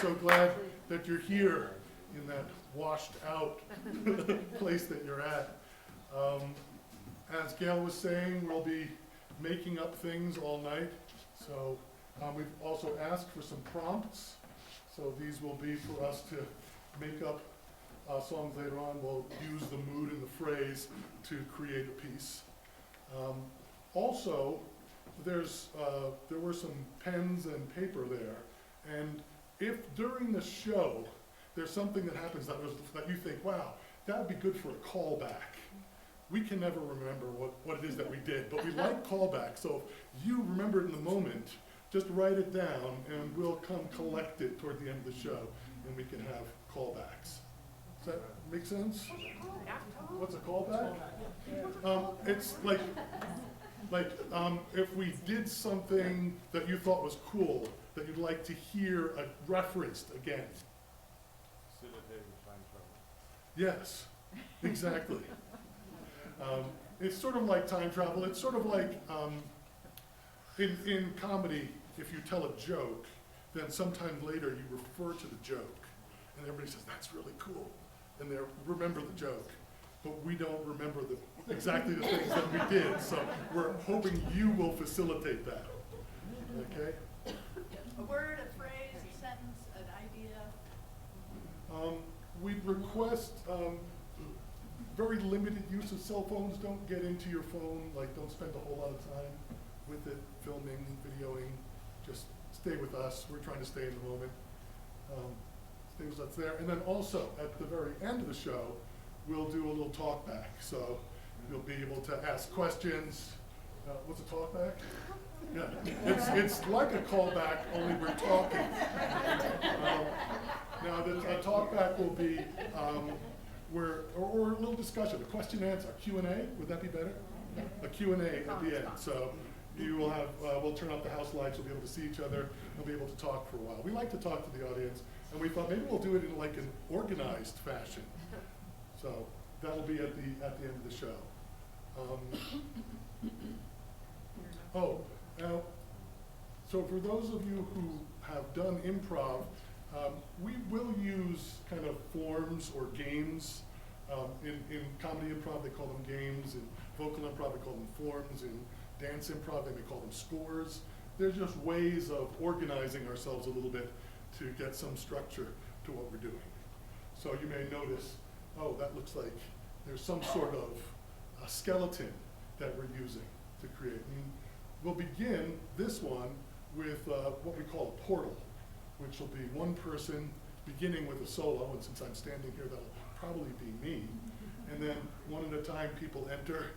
So glad that you're here in that washed out place that you're at. As Gail was saying, we'll be making up things all night. So we've also asked for some prompts. So these will be for us to make up songs later on. We'll use the mood and the phrase to create a piece. Also, there were some pens and paper there. And if during the show there's something that happens that you think, wow, that would be good for a callback. We can never remember what it is that we did, but we like callbacks. So if you remember it in the moment, just write it down and we'll come collect it toward the end of the show and we can have callbacks. Does that make sense? What's a callback? It's like if we did something that you thought was cool, that you'd like to hear referenced again. Yes, exactly. It's sort of like time travel. It's sort of like in comedy, if you tell a joke, then sometime later you refer to the joke, and everybody says, that's really cool, and they remember the joke, but we don't remember exactly the things that we did, so we're hoping you will facilitate that, okay? A word, a phrase, a sentence, an idea. We'd request very limited use of cell phones. Don't get into your phone, like don't spend a whole lot of time with it, filming, videoing. Just stay with us. We're trying to stay in the moment. Stay with us there. And then also at the very end of the show, we'll do a little talk back. So you'll be able to ask questions. What's a talk back? Yeah, it's like a callback, only we're talking. Now, the talk back will be or a little discussion, a question and answer, a Q&A. Would that be better? Yeah. A Q&A at the end. So you will have, we'll turn off the house lights. You'll be able to see each other. We'll be able to talk for a while. We like to talk to the audience, and we thought maybe we'll do it in like an organized fashion. So that'll be at the end of the show. Now, so for those of you who have done improv, we will use kind of forms or games. In comedy improv, they call them games. In vocal improv, they call them forms. In dance improv, they may call them scores. They're just ways of organizing ourselves a little bit to get some structure to what we're doing. So you may notice, oh, that looks like there's some sort of a skeleton that we're using to create. And we'll begin this one with what we call a portal, which will be one person beginning with a solo, and since I'm standing here, that'll probably be me. And then one at a time people enter,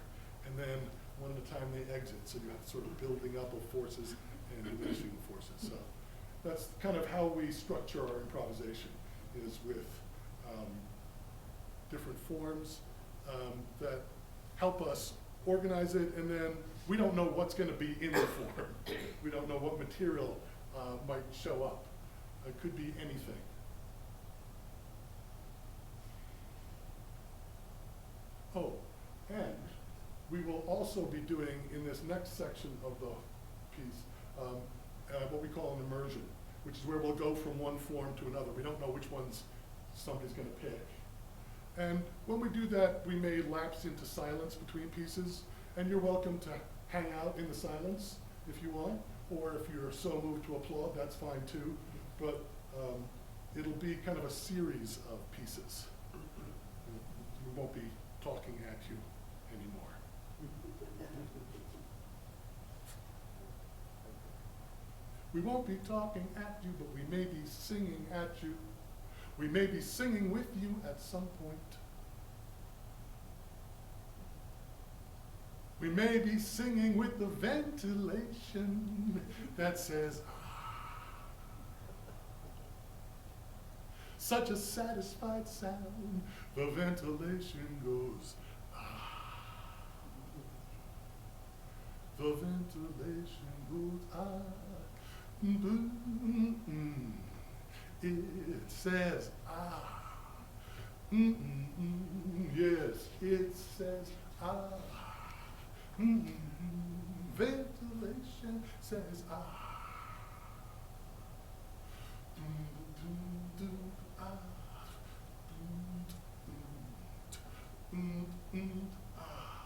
and then one at a time they exit. So you have sort of building up of forces and diminishing forces. So that's kind of how we structure our improvisation, is with different forms that help us organize it, and then we don't know what's going to be in the form. We don't know what material might show up. It could be anything. Oh, and we will also be doing in this next section of the piece what we call an immersion, which is where we'll go from one form to another. We don't know which ones somebody's going to pick. And when we do that, we may lapse into silence between pieces, and you're welcome to hang out in the silence if you want, or if you're so moved to applaud, that's fine too. But it'll be kind of a series of pieces. We won't be talking at you anymore. We won't be talking at you, but we may be singing at you. We may be singing with you at some point. We may be singing with the ventilation that says, ah. Such a satisfied sound, the ventilation goes, ah. The ventilation goes, ah. Mm-mm-mm. It says, ah. Mm-mm-mm. Yes, it says, ah. Mm-mm. Ventilation says, ah. Do-do-do, ah. Do-do-do, ah. Do-do-do, ah.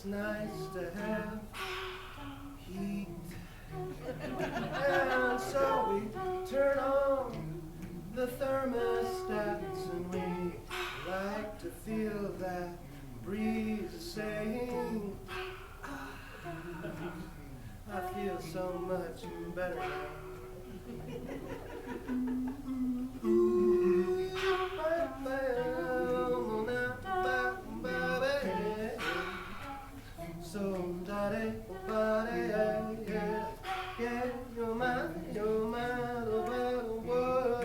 it's nice to have heat. And so we turn on the thermostats and we like to feel that breeze saying, I feel so much better now. So daddy, yeah, you're mine, oh, well, whoa.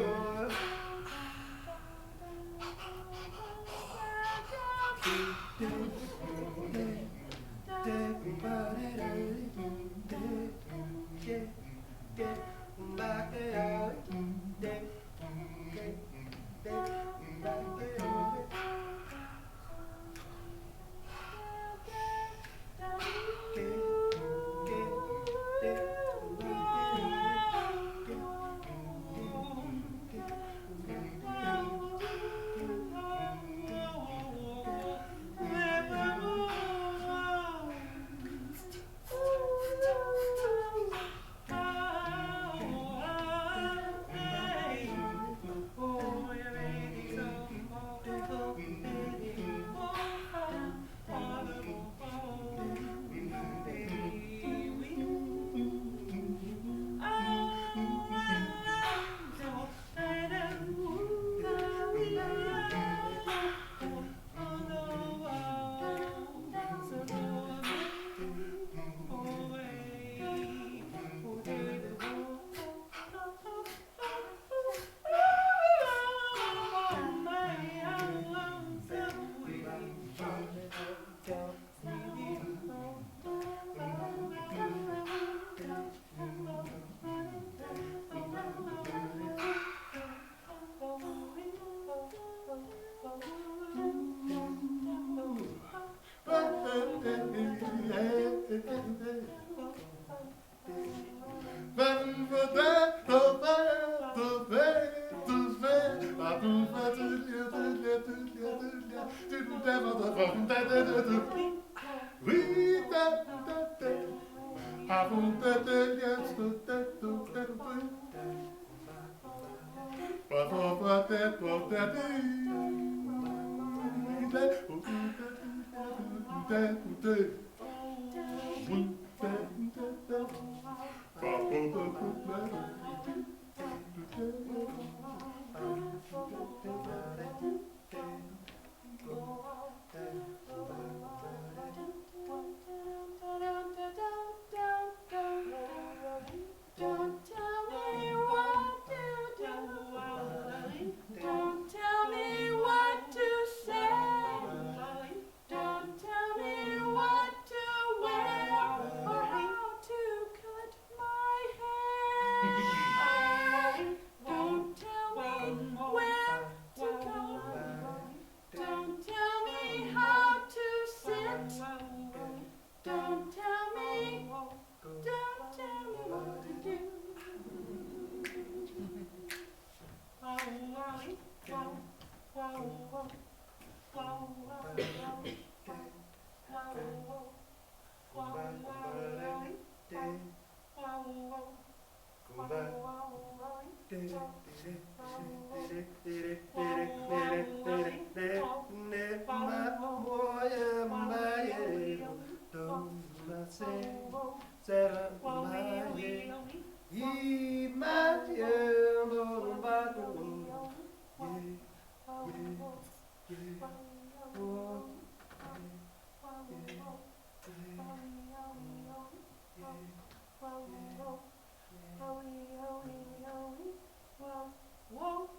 Whoa,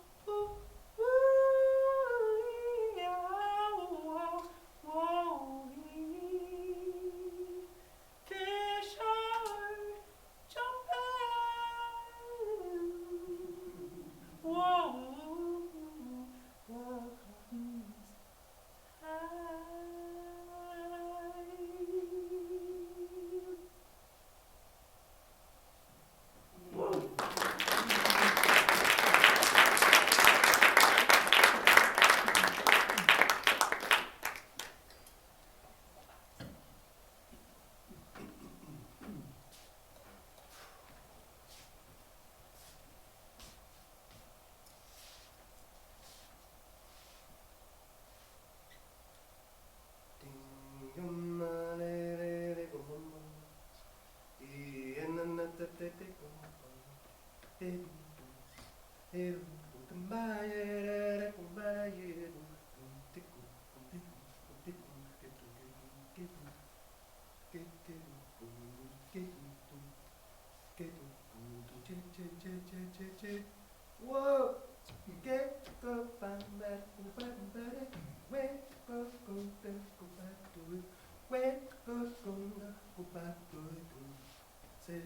Whoa, get go find that buddy, where go back to it, where go back to it, say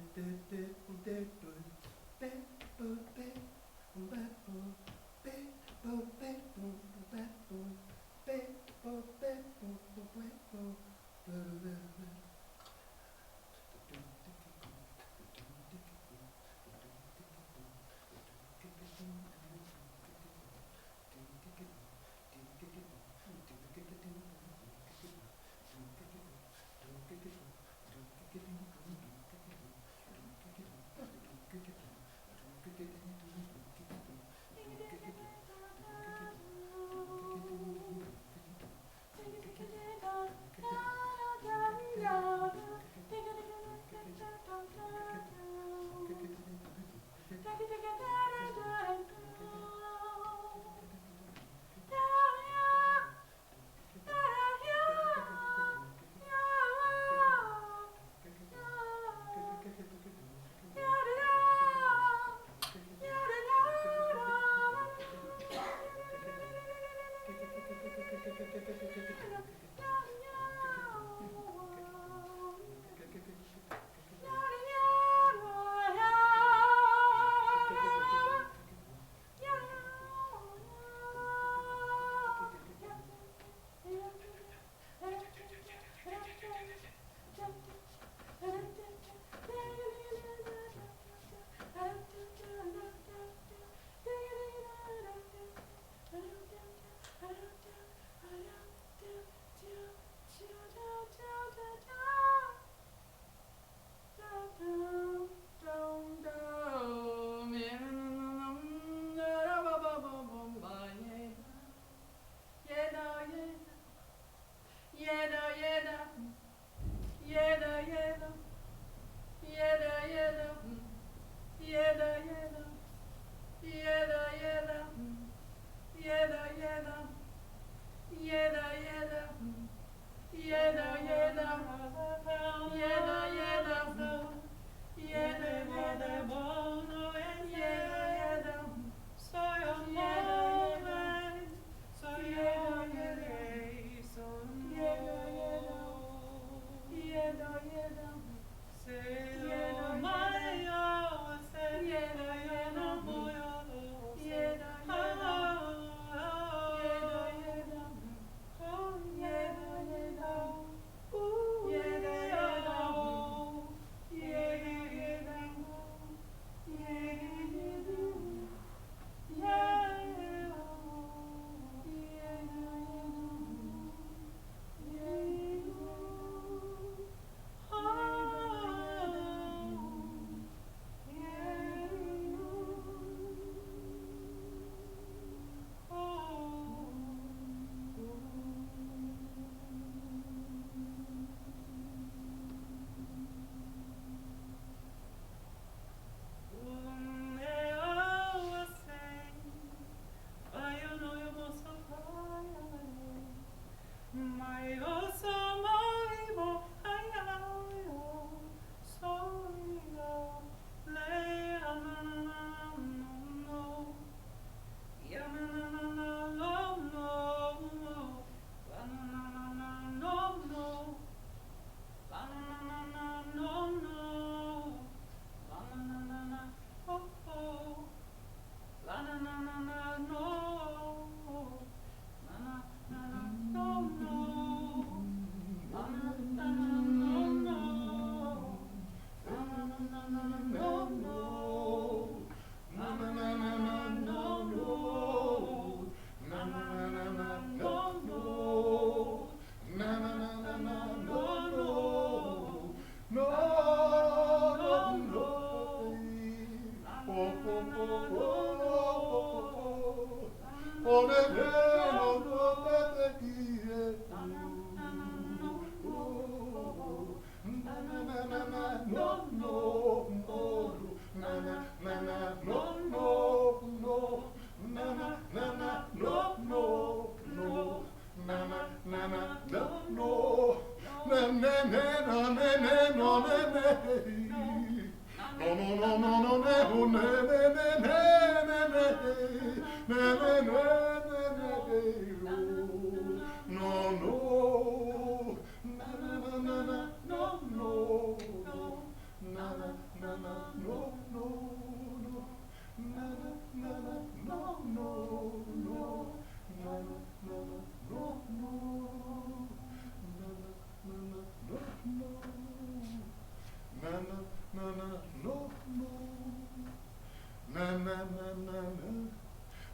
No, no, no, no, no, no, no, no,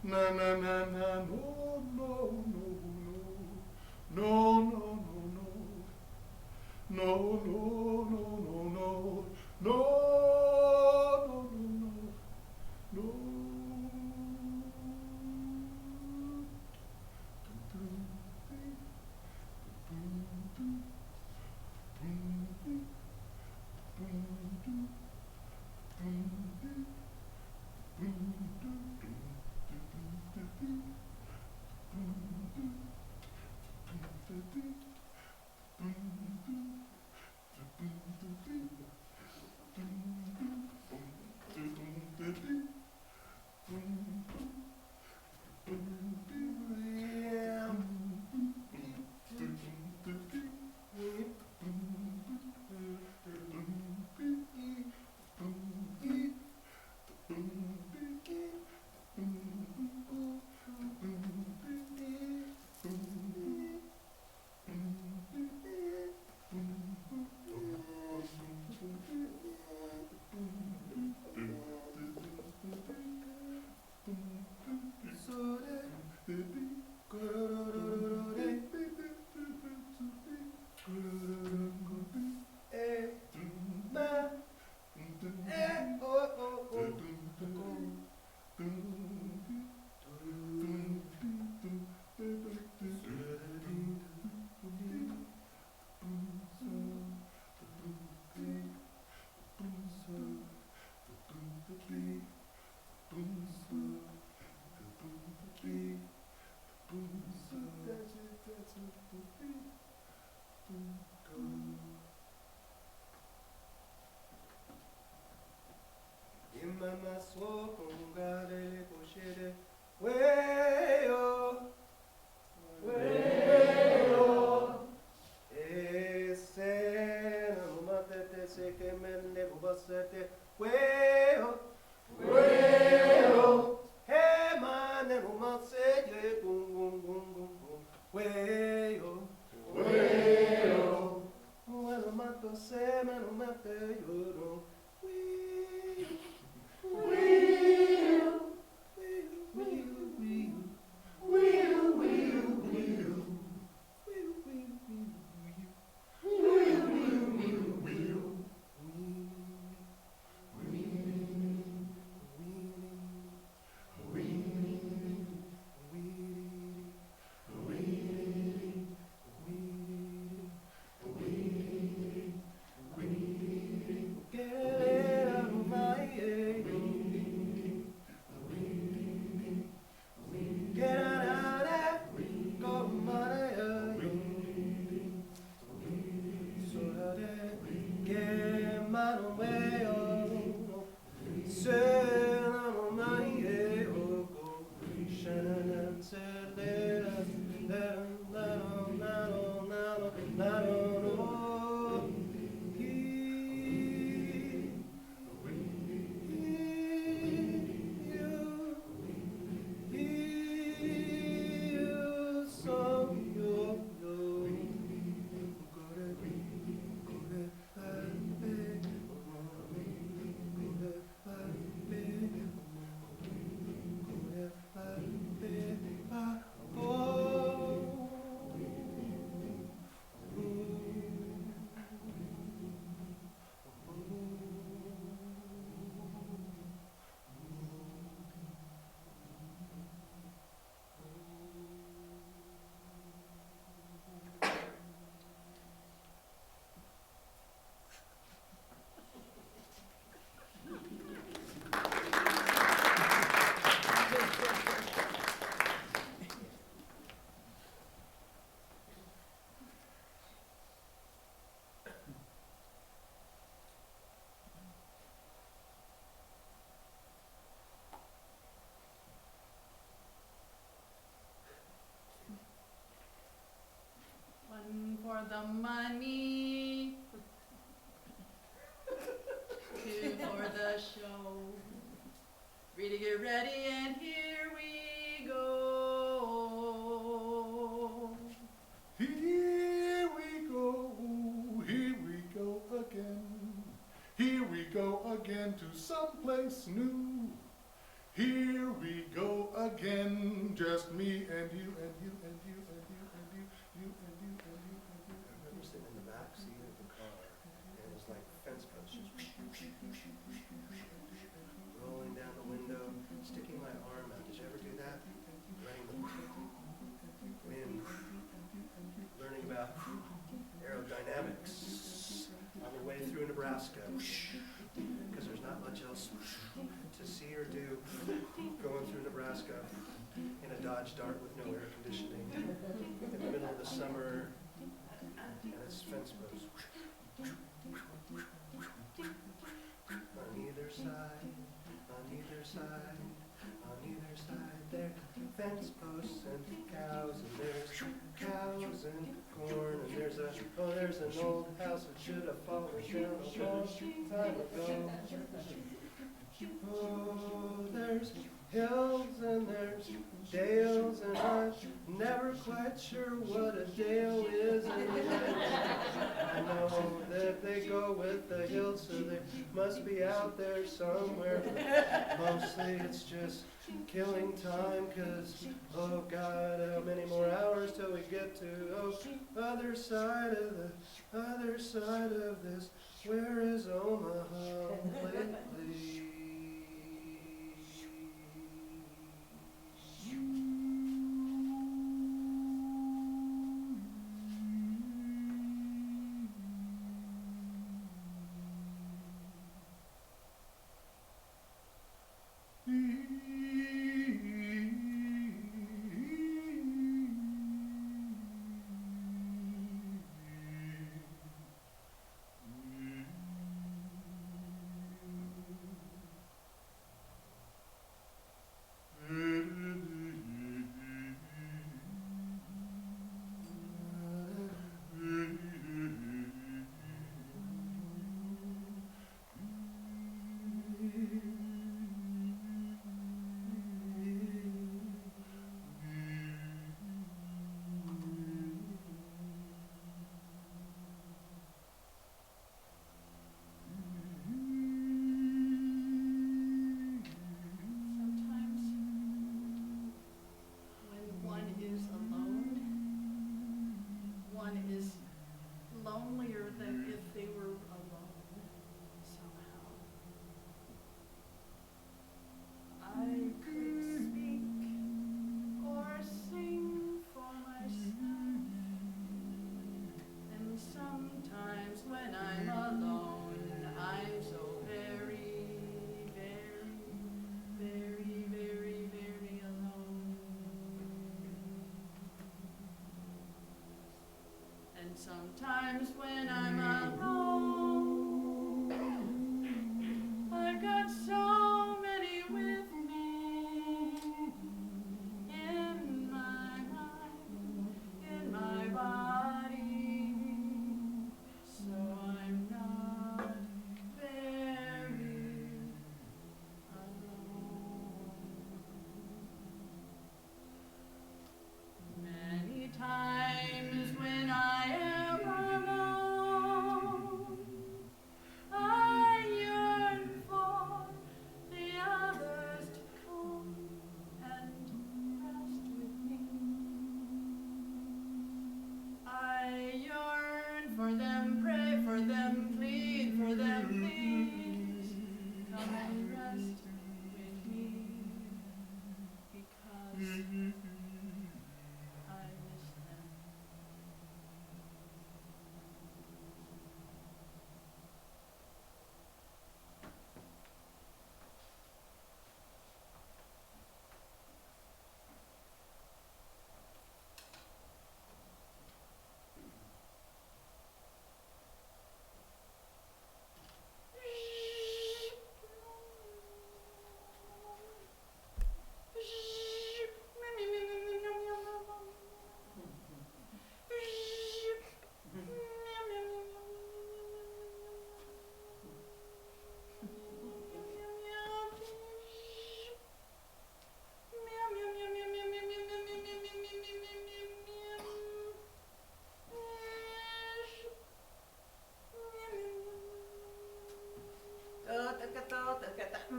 na na na na no no no no no no no no no no no no no no no Mama so kongare koshire weyo ese no matete se que mende bubasete weyo he mane no maseye gum gum gum gum gum weyo bueno mato se mano mate yoro for the money, two for the show. Three to get ready, and here we go. Here we go again. Here we go again to someplace new. Here we go again, just me and you and you and you and you and you, you and you and you and you. I remember sitting in the back seat of the car, and it was like fence posts just rolling down the window, sticking my arm out. Did you ever do that? Running the wind, learning about aerodynamics on the way through Nebraska, because there's not much else to see or do going through Nebraska in a Dodge Dart with no air conditioning in the middle of the summer, and it's fence posts. On either side, on either side, on either side, there are fence posts and cows, and there's cows and corn, and there's an old house that should have fallen down a long time ago. Oh, there's hills and there's dales, and I'm never quite sure what a dale is. And I know that they go with the hills, so they must be out there somewhere. Mostly it's just killing time, 'cause oh God, how many more hours till we get to other side of this? Where is Omaha lately? Lonelier than if they were alone somehow. I could speak or sing for myself, and sometimes when I'm alone, I'm so very, very, very, very, very alone. And sometimes when I'm alone, I've got so many with me in my mind, in my body, so I'm not very alone. Many times when I am alone, I yearn for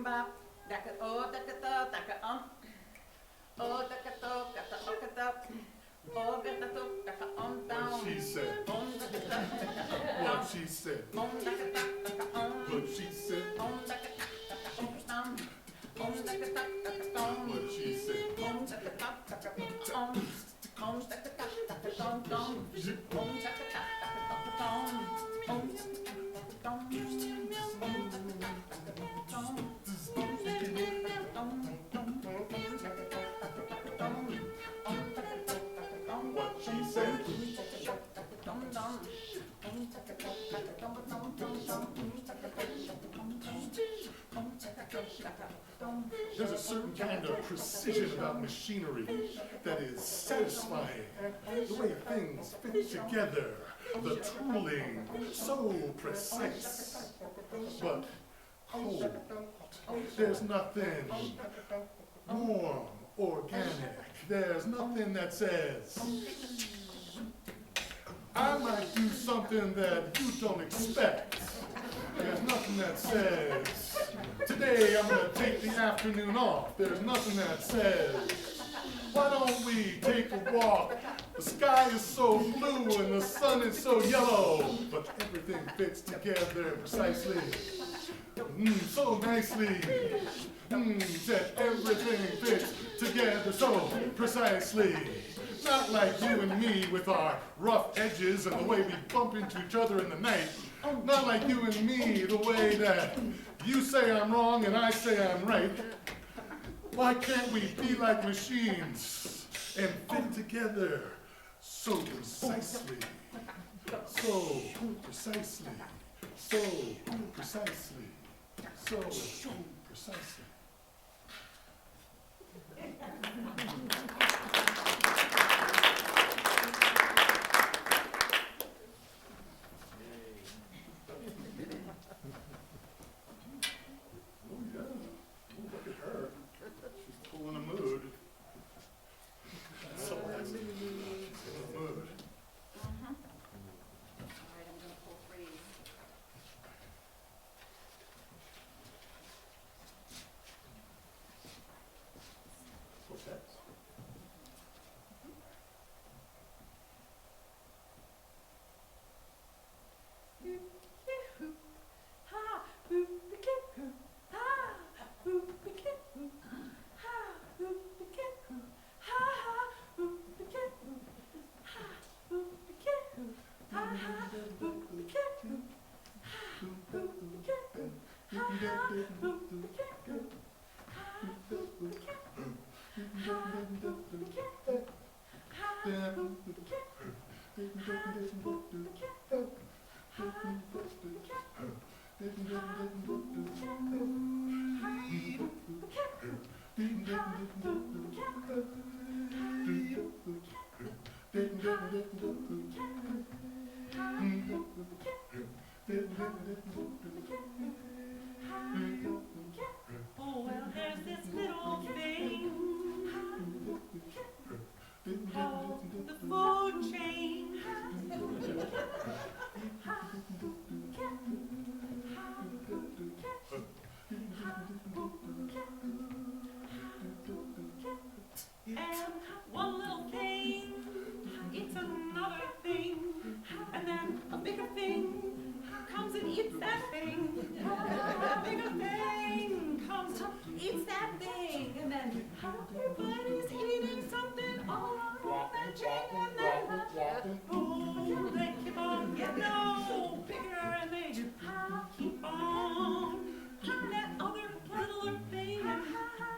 bop, daka oh daka da daka oh daka do daka oka da oh daka do daka down. What she said. Daka da daka What she said. daka da daka What she said. daka daka down. Daka da daka What she said. daka da daka daka daka down. What she said. There's a certain kind of precision about machinery that is satisfying. The way things fit together, the tooling, so precise. But cold, there's nothing warm, organic. There's nothing that says, I might do something that you don't expect. There's nothing that says, today I'm gonna take the afternoon off. There's nothing that says, why don't we take a walk? The sky is so blue and the sun is so yellow, but everything fits together precisely. So nicely. That everything fits together so precisely. Not like you and me with our rough edges and the way we bump into each other in the night. Not like you and me, the way that you say I'm wrong and I say I'm right. Why can't we be like machines and fit together so precisely? So precisely. So precisely. So precisely. Oh, well, there's this little thing called the food chain. And one little thing, it's another thing, and then a bigger thing comes and eats that thing. A bigger thing comes, eats that thing, and then everybody's eating something all along that chain, and then oh, they keep on getting no bigger, and they keep on eating that other littler thing, and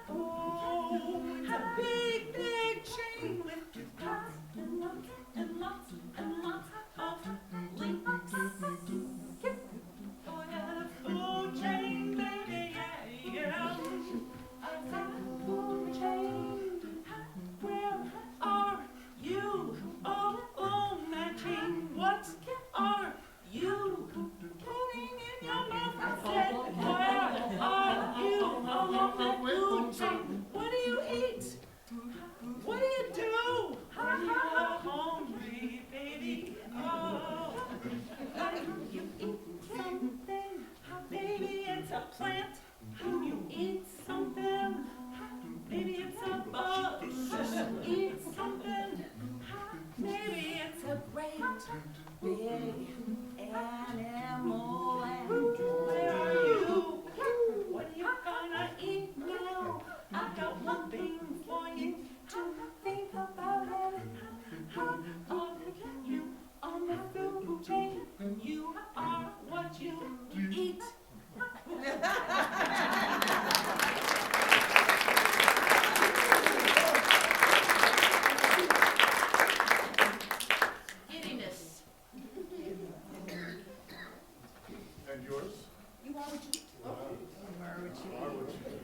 oh, it's a big, big chain with lots and lots and lots and lots of links. Oh, yeah, the food chain, baby, yeah, yeah. I got the food chain. Where are you? Oh, on that chain. What are you putting in your mouth? I said, where are you along that food chain? What do you eat? What do you do? Are you hungry, baby? Oh, you eat something, baby, it's a plant. You eat Animal land, where are you? What are you gonna eat now? I've got one thing for you. Think about it. I'll get you on the food chain. You are what you eat. Giddiness. And yours? You are what you eat. Wow. Are what you Are what you eat.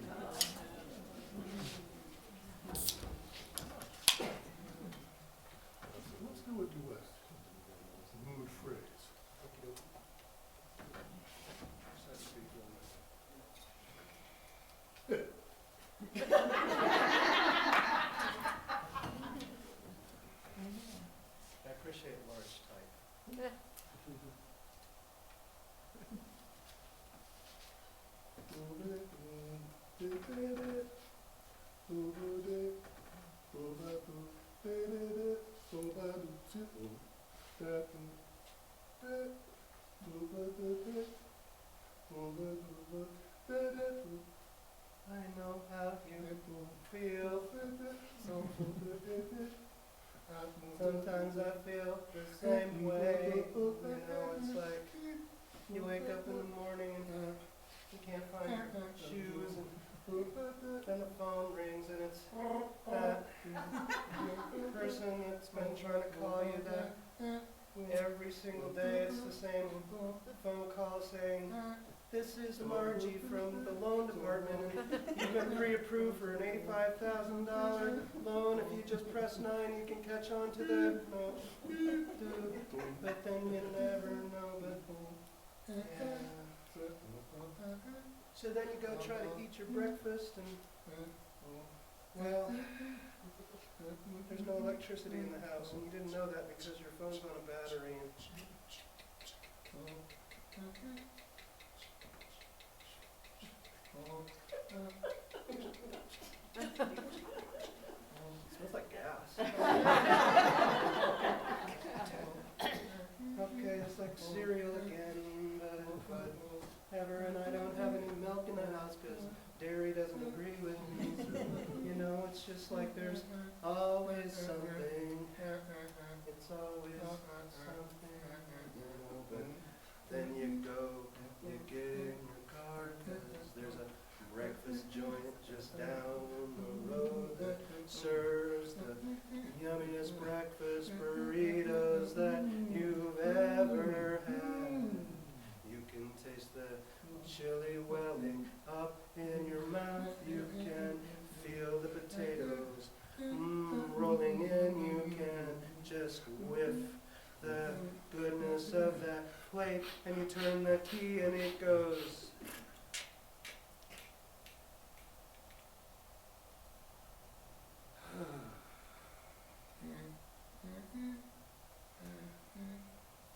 Let's do a duet. It's a mood phrase. Set speak I appreciate large type. I know how you feel. Sometimes I feel the same way. You know, it's like you wake up in the morning and you can't find your shoes, and then the phone rings and it's that person that's been trying to call you that every single day. It's the same phone call saying, "This is Margie from the loan department, and you've been pre-approved for an $85,000 loan. If you just press 9, you can catch on to the but then you never know, but yeah. So then you go try to eat your breakfast, and well, there's no electricity in the house, and you didn't know that because your phone's on a battery. And smells like gas. Okay, it's like cereal again, but ever, and I don't have any milk in the house because dairy doesn't agree with me. You know, it's just like there's always something. It's always something, you know, but then you go, you get in your car, because there's a breakfast joint just down the road that serves the yummiest breakfast burritos that you've ever had. You can taste the chili welling up in your mouth. You can feel the potatoes rolling in. You can just whiff the goodness of that plate, and you turn the key and it goes.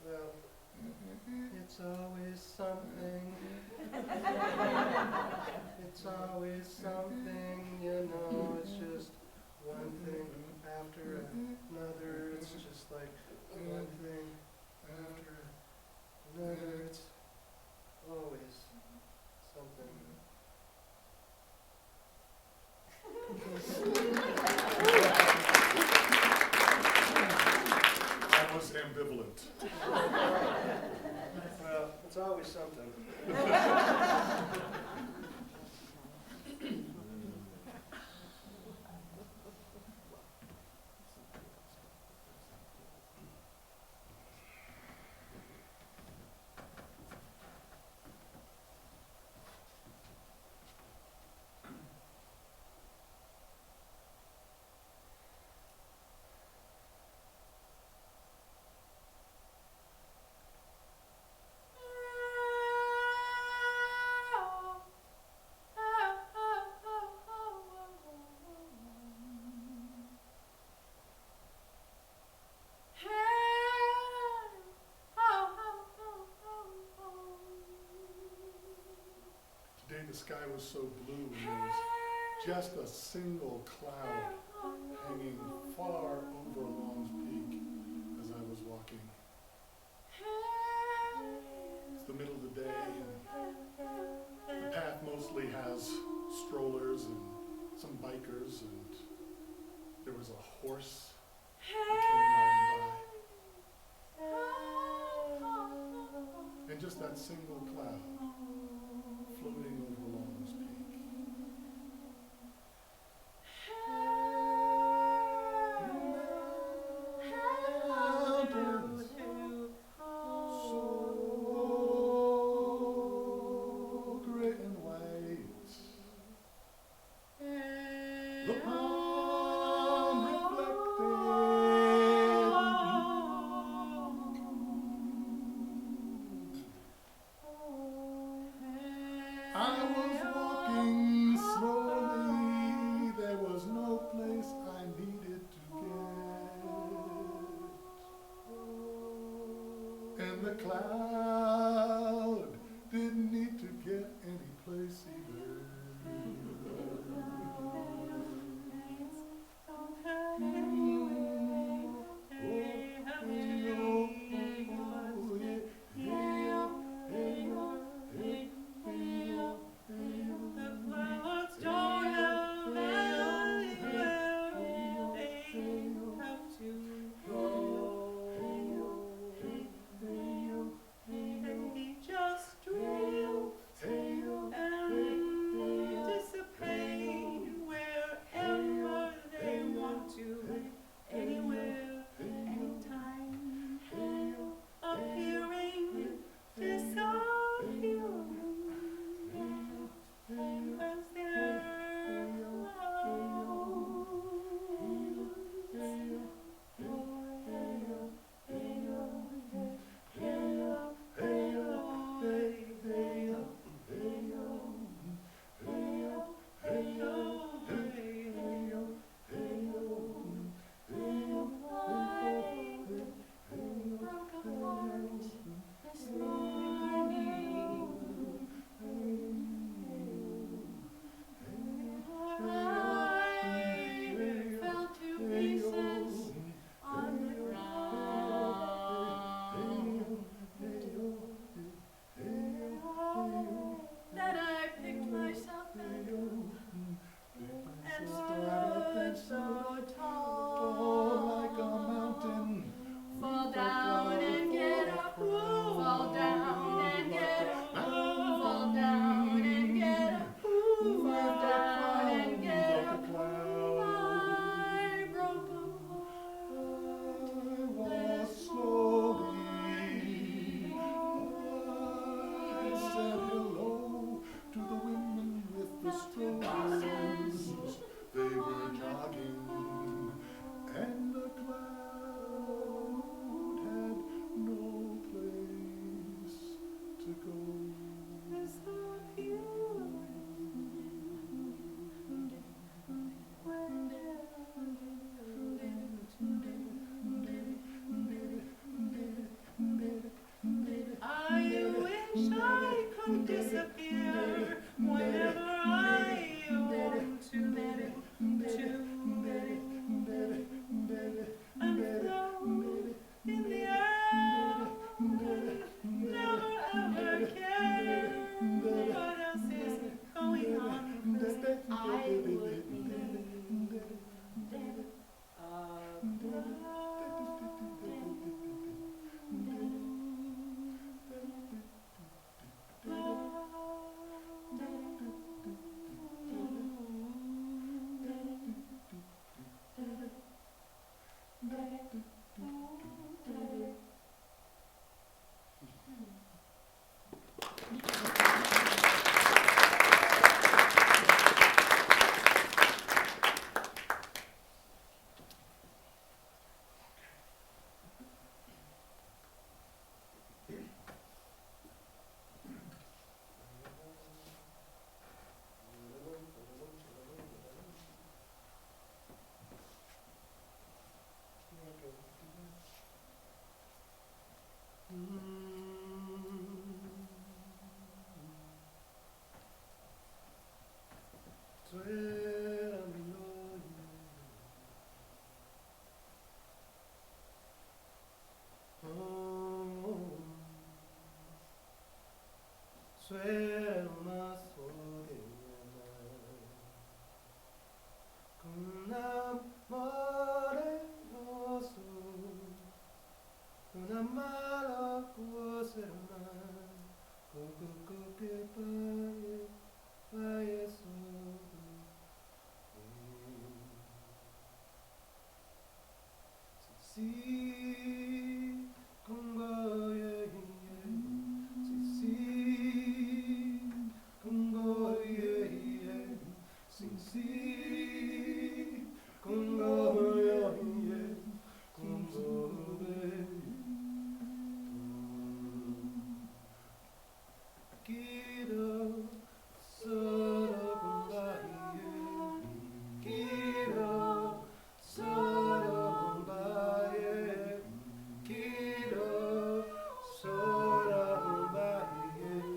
Well, it's always something. It's always something, you know, it's just one thing after another. It's just like one thing after another. It's always something. That was ambivalent. Well, it's always something. Today the sky was so blue, and there was just a single cloud hanging far over Long's Peak as I was walking. the middle of the day, and the path mostly has strollers and some bikers, and there was a horse that came riding by, and just that single cloud floating over Long's Peak. Mountains so great and white, the palm reflected. I was walking slowly, there was no place I needed to get. And the cloud didn't need to get any place either. suelma sodeana con amore rosso una mala cosa che paie si Congo yeah si Congo yeah si Congo yeah Congo Kiddo solo kumbaye Kiddo solo kumbaye Kiddo solo kumbaye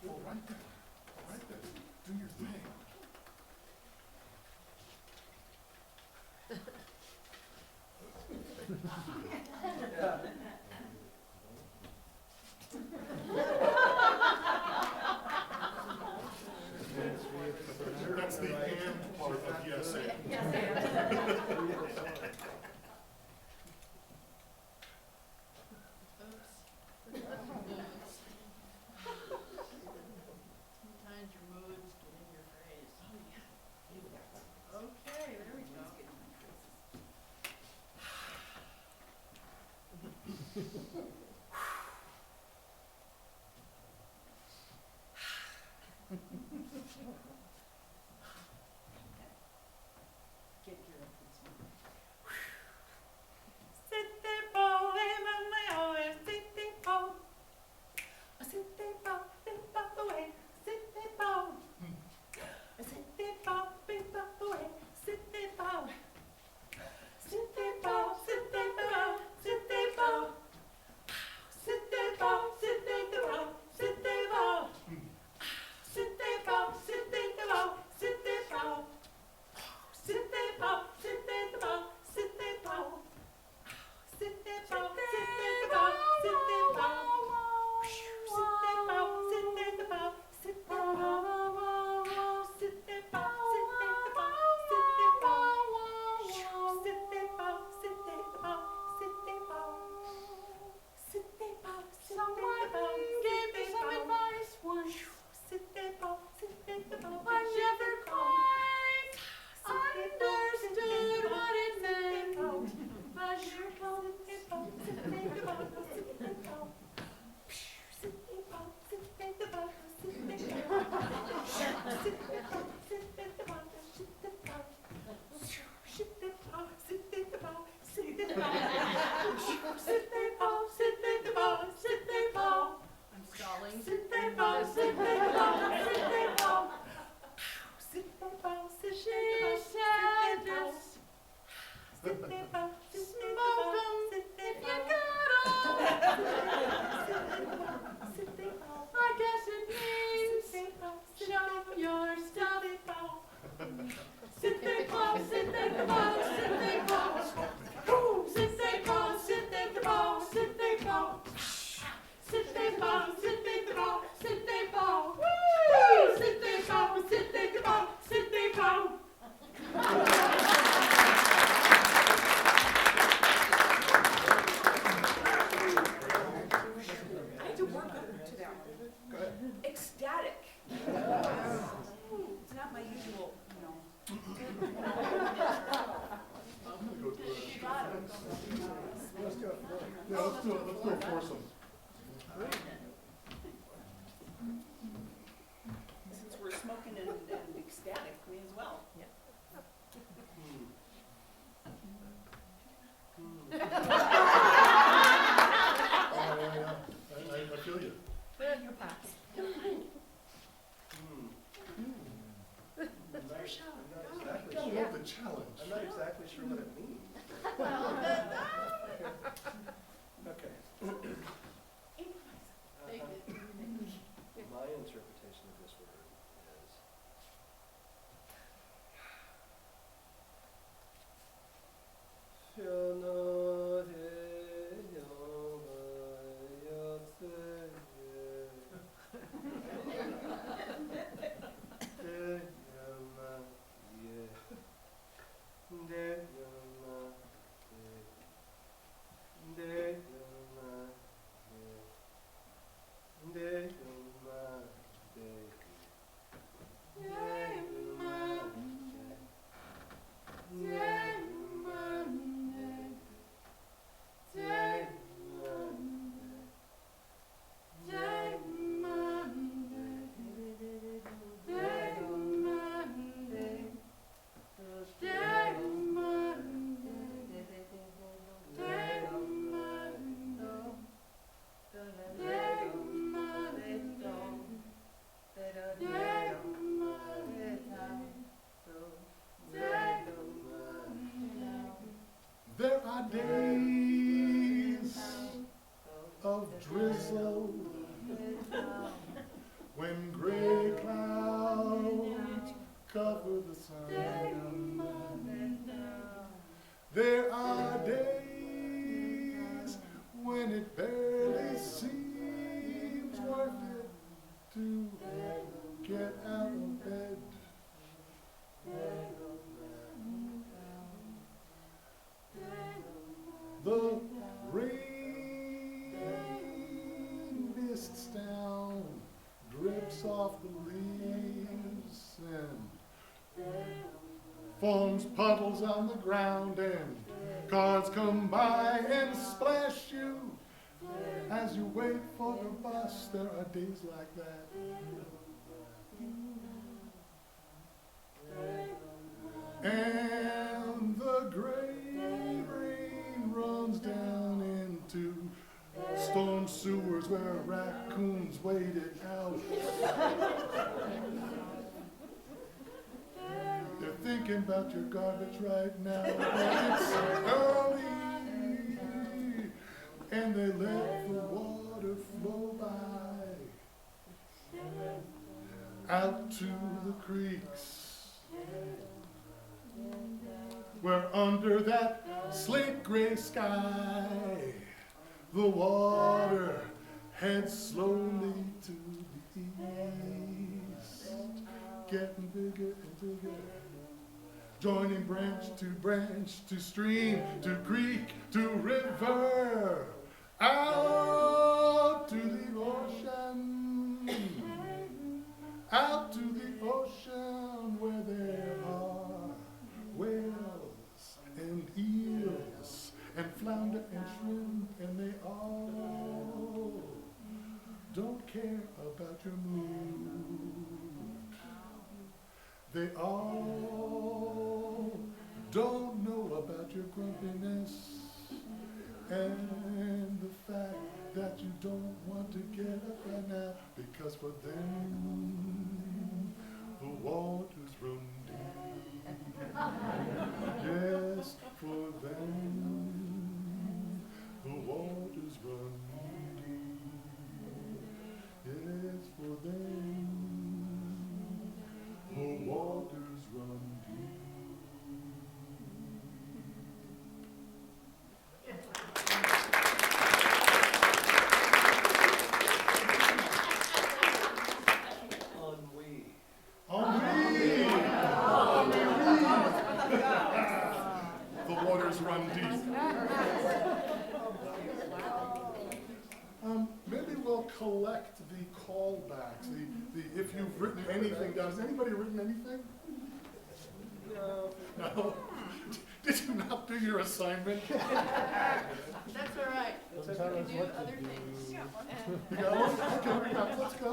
Oh, right there. Right there. Do your thing. That's the and part of yes and. Sometimes your moods get in your phrase. Okay, there we go. I'm stalling. I guess it means show your stuff. Sit they ball, sit they ball, sit they ball. Sit they ball, sit they ball, sit they ball. Sit they ball, sit they ball, sit they ball. Sit they ball, sit they ball, sit they ball. I had to work up to that one. Go ahead. Ecstatic. It's not my usual, I'm gonna go do it. Let's do it. Yeah, let's do a foursome. Since we're smoking and ecstatic, me as well. Yeah. I feel you. Your pass. I love the challenge. I'm not exactly sure what it means. Okay. My interpretation of this word is There are days of drizzle when gray clouds cover the sun. There are days when it barely seems worth it to get out of bed. The rain mists down, drips off the leaves, and forms puddles on the ground, and cars come by and splash you as you wait for the bus. There are days like that. And the gray rain runs down into storm sewers where raccoons wait it out. They're thinking about your garbage right now, but it's early, and they let the water flow by out to the creeks, where under that slate gray sky, the water heads slowly to the east, getting bigger and bigger, joining branch to stream, to creek, to river, out to the ocean, out to the ocean where there are whales and eels and flounder and shrimp, and they all care about your mood. They all don't know about your grumpiness and the fact that you don't want to get up right now, because for them the waters run deep. Yes, for them the waters run deep. Yes, for them the waters run deep. The waters run deep. Maybe we'll collect the callbacks, if you've written anything down. Has anybody written anything? No. No? Did you not do your assignment? That's all right. Don't tell us Do what to other do. things. You got one? Okay, let's go.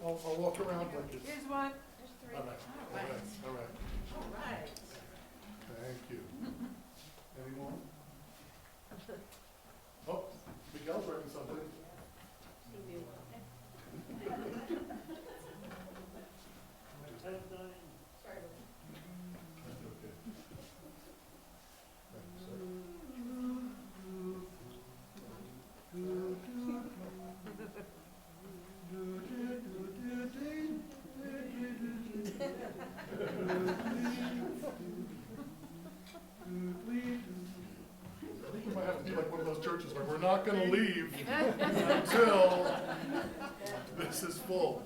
I'll walk around like this. Here's one. There's three. All right, all right, all right. All right. Thank you. Any more? Oh, Miguel's writing something. That's okay. Thank you, sir. I think we might have to be like one of those churches where we're not going to leave until this is full.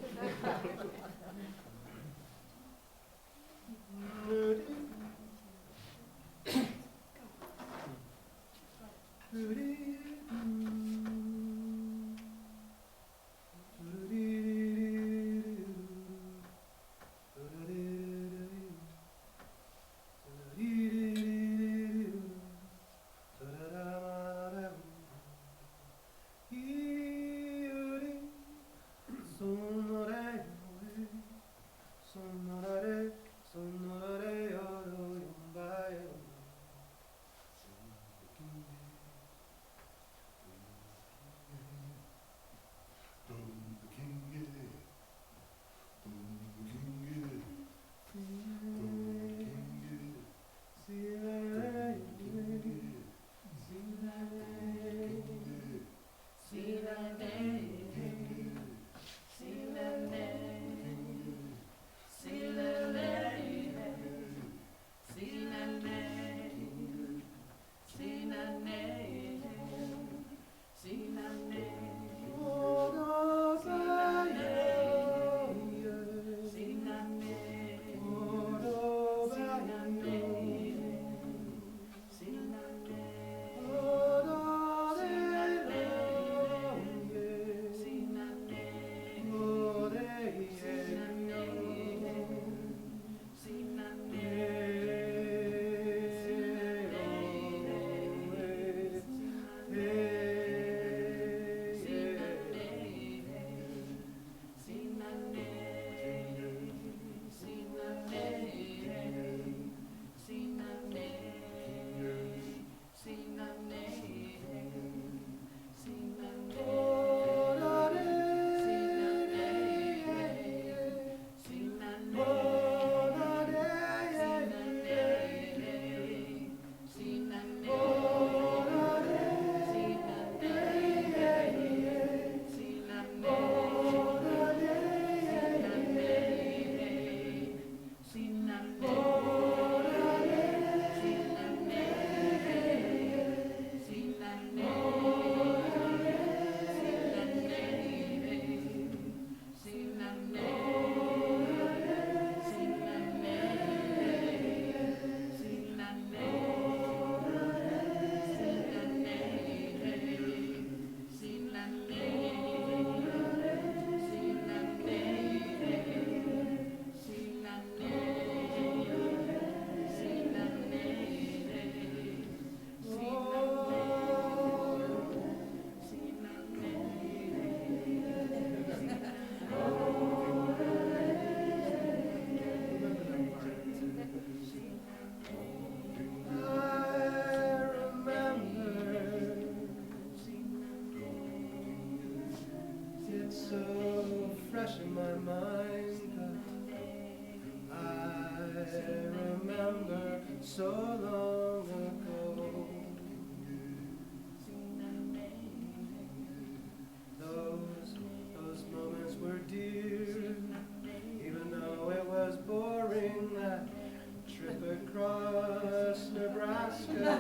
so long ago. Those moments were dear, even though it was boring. That trip across Nebraska,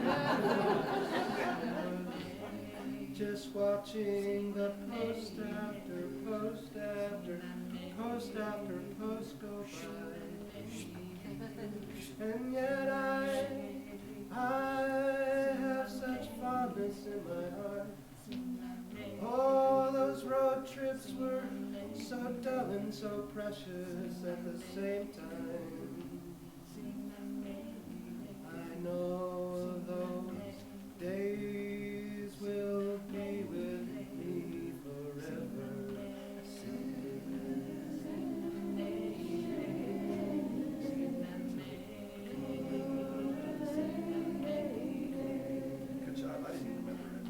just watching the post after post after post after post go by. And yet I have such fondness in my heart. Oh, those road trips were so dull and so precious at the same time. I know those days will be with me forever. Good job, I didn't remember it.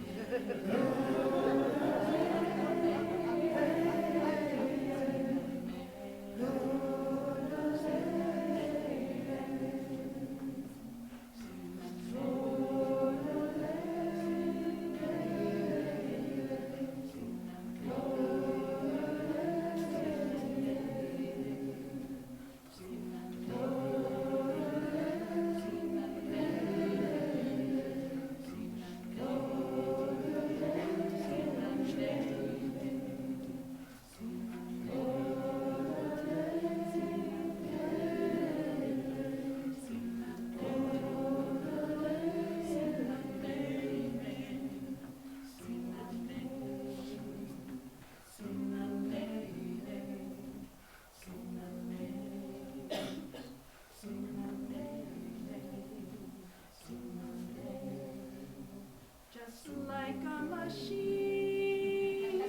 Just like a machine,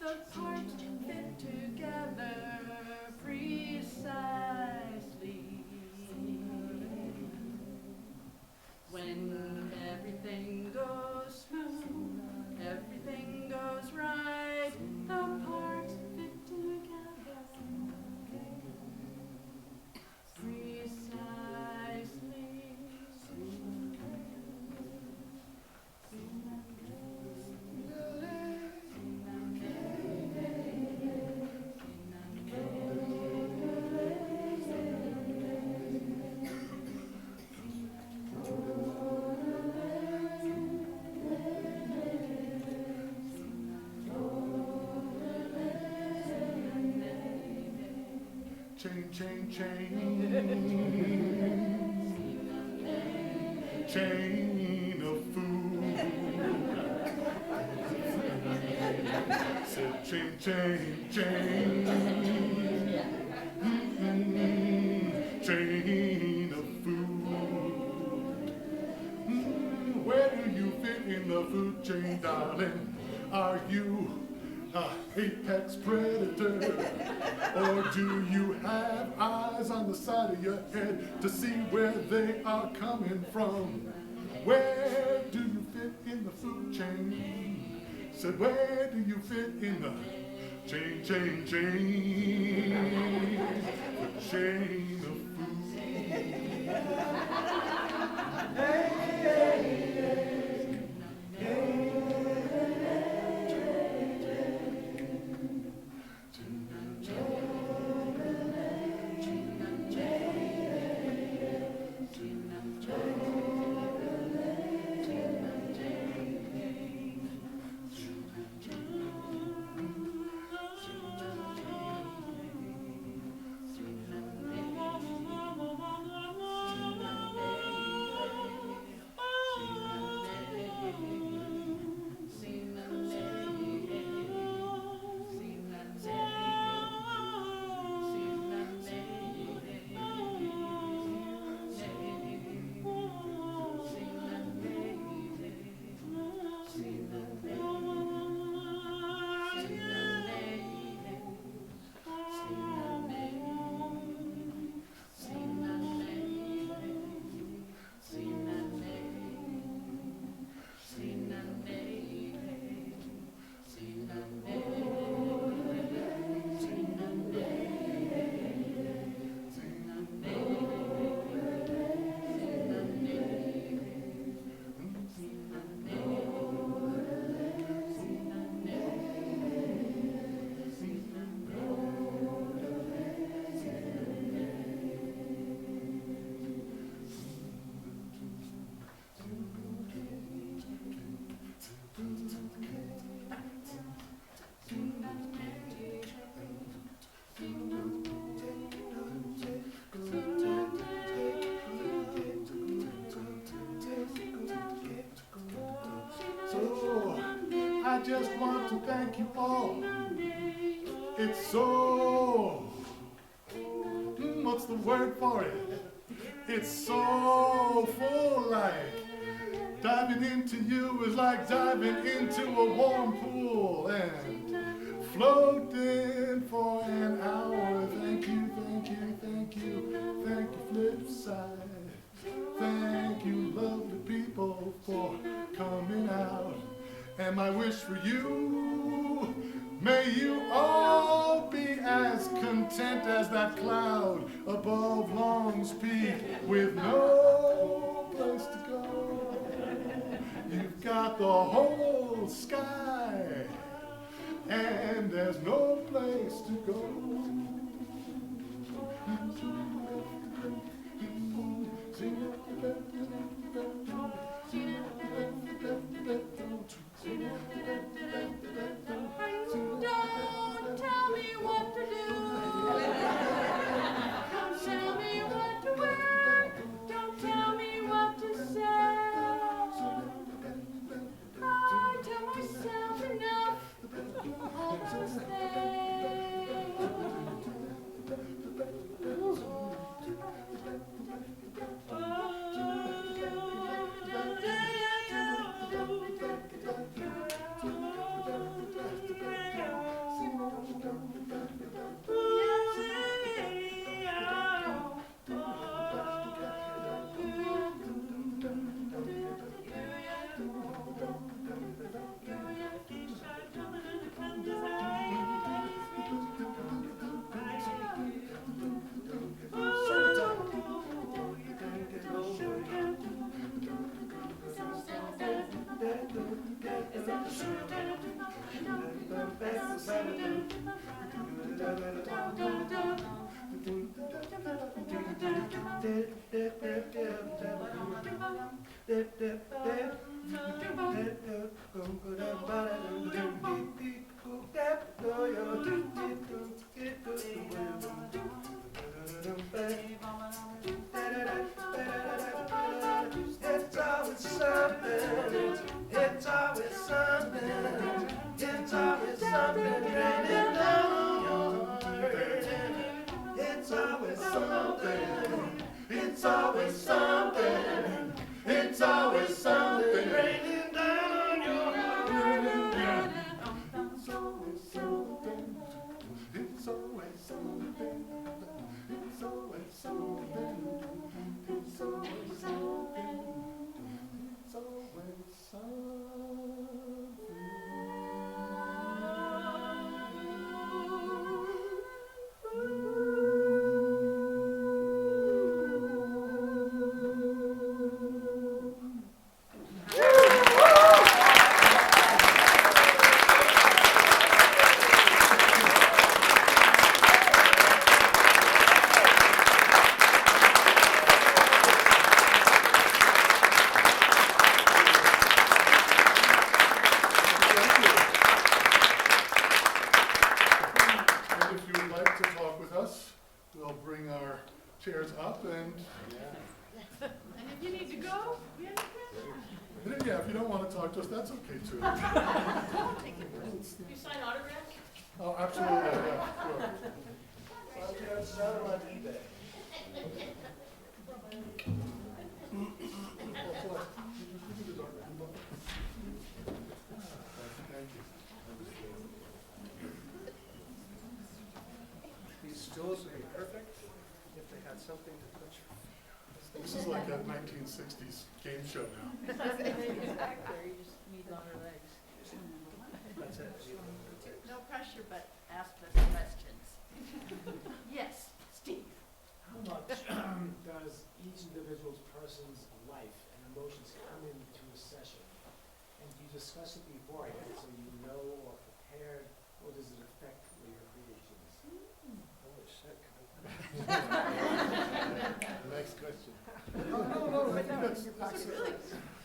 the parts fit together precisely. When everything goes smooth, everything goes right, the parts fit together precisely. Chain, chain, chain. Chain of food. Said chain, chain, chain. Chain of food. Where do you fit in the food chain, darling? Are you a apex predator? Or do you have eyes on the side of your head to see where they are coming from? Where do you fit in the food chain? Said, where do you fit in the chain, chain, chain? The chain of food. Hey, hey, hey. I just want to thank you all. It's so, what's the word for it? It's so full like. Diving into you is like diving into a warm pool and floating for an hour. Thank you, thank you, thank you, thank you, Flipside. Thank you, lovely people, for coming out. And my wish for you, may you all be as content as that cloud above Long's Peak with no place to go. You've got the whole sky, and there's no place to go. Don't tell me what to do. Don't tell me what to wear. Don't tell me what to say. I tell myself enough. Almost chairs up and And if you need to go, we understand. yeah, if you don't want to talk to us, that's okay too. You sign autographs? Oh, absolutely, yeah, sure. I'll sell them on eBay. Thank you. These stools would be perfect if they had something to put your. This is like a 1960s game show now. Exactly, you just need longer legs. That's it. No pressure, but ask us questions. Yes, Steve. How much does each individual person's life and emotions come into a session? And do you discuss it beforehand so you know or prepared, or does it affect your creations? Holy shit. Next question. No, I think that's Really?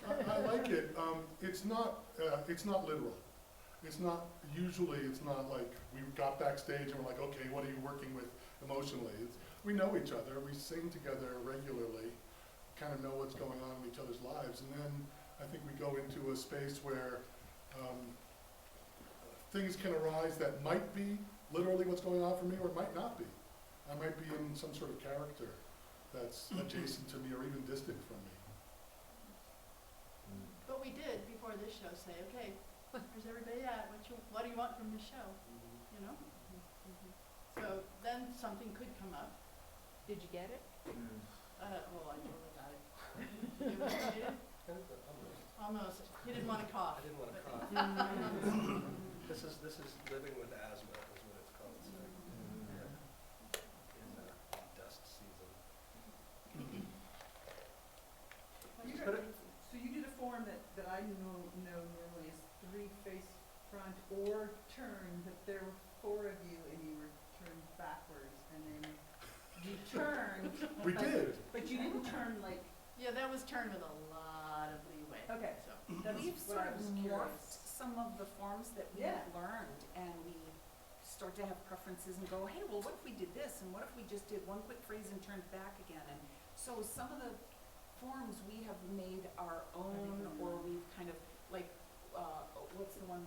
I like it. It's not literal. It's not, usually it's not like we got backstage and we're like, okay, what are you working with emotionally? We know each other, we sing together regularly, kind of know what's going on in each other's lives, and then I think we go into a space where things can arise that might be literally what's going on for me or might not be. I might be in some sort of character that's adjacent to me or even distant from me. But we did, before this show, say, okay, where's everybody at? What do you want from this show? You know? So then something could come up. Did you get it? Well, I totally got it. Did you get it? Almost. He didn't want to cough. I didn't want to but- cough. This is living with asthma is what it's called. So, in dust season. So you did a form that I know normally is 3 face front or turn, but there were 4 of you and you were turned backwards and then you turned. We did. But you didn't turn like, Yeah, that was turned with a lot of leeway. okay, So, that's We've what sort I of was morphed curious. some of the forms that we've Yeah. learned, and we start to have preferences and go, hey, well, what if we did this, and what if we just did one quick phrase and turned back again? And so some of the forms we have made our own, or we've kind of, like, what's the one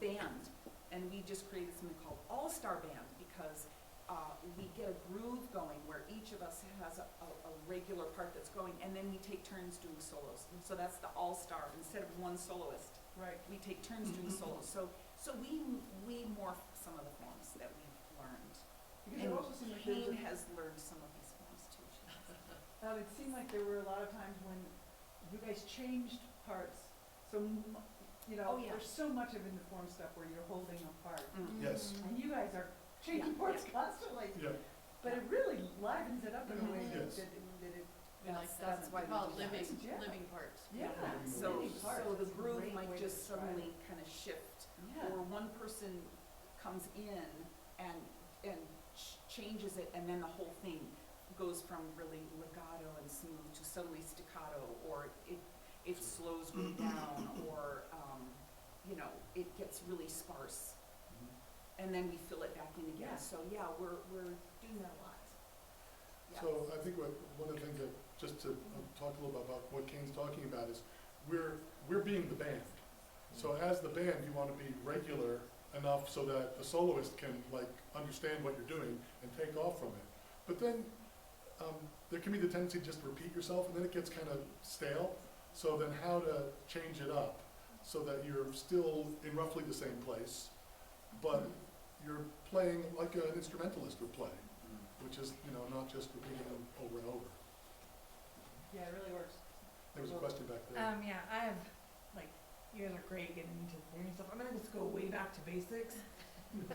band, and we just created something called All-Star Band, because we get a groove going where each of us has a regular part that's going, and then we take turns doing solos. And so that's the all-star. Instead of one soloist, Right. we take turns doing solos. So we morph some of the forms that we've learned. Because And it also seemed like there was Kane has learned some of these forms too. it seemed like there were a lot of times when you guys changed parts. So, Oh, yeah. there's so much of in the form stuff where you're holding a part. Yes. And you guys are changing Yeah, parts constantly. Yeah. But it really livens it up in a way that Yes. it we like That's why we call we it do that. living, Yeah. living parts. yeah. So, living parts. so the It's a groove great might way to just describe suddenly it. kind of shift. Yeah. Or one person comes in and changes it, and then the whole thing goes from really legato and smooth to suddenly staccato, or it slows way down, or it gets really sparse, and then we fill it back in again. Yeah. So yeah, we're doing that a lot. Yeah. So I think one of the things that, just to talk a little bit about what Kane's talking about is, we're being the band. So as the band, you want to be regular enough so that the soloist can understand what you're doing and take off from it. But then there can be the tendency to just repeat yourself, and then it gets kind of stale. So then how to change it up so that you're still in roughly the same place, but you're playing like an instrumentalist would play, which is, not just repeating them over and over. Yeah, it really works. There was a question back there. Yeah, I have, you guys are great getting into the theory and stuff. I'm gonna just go way back to basics.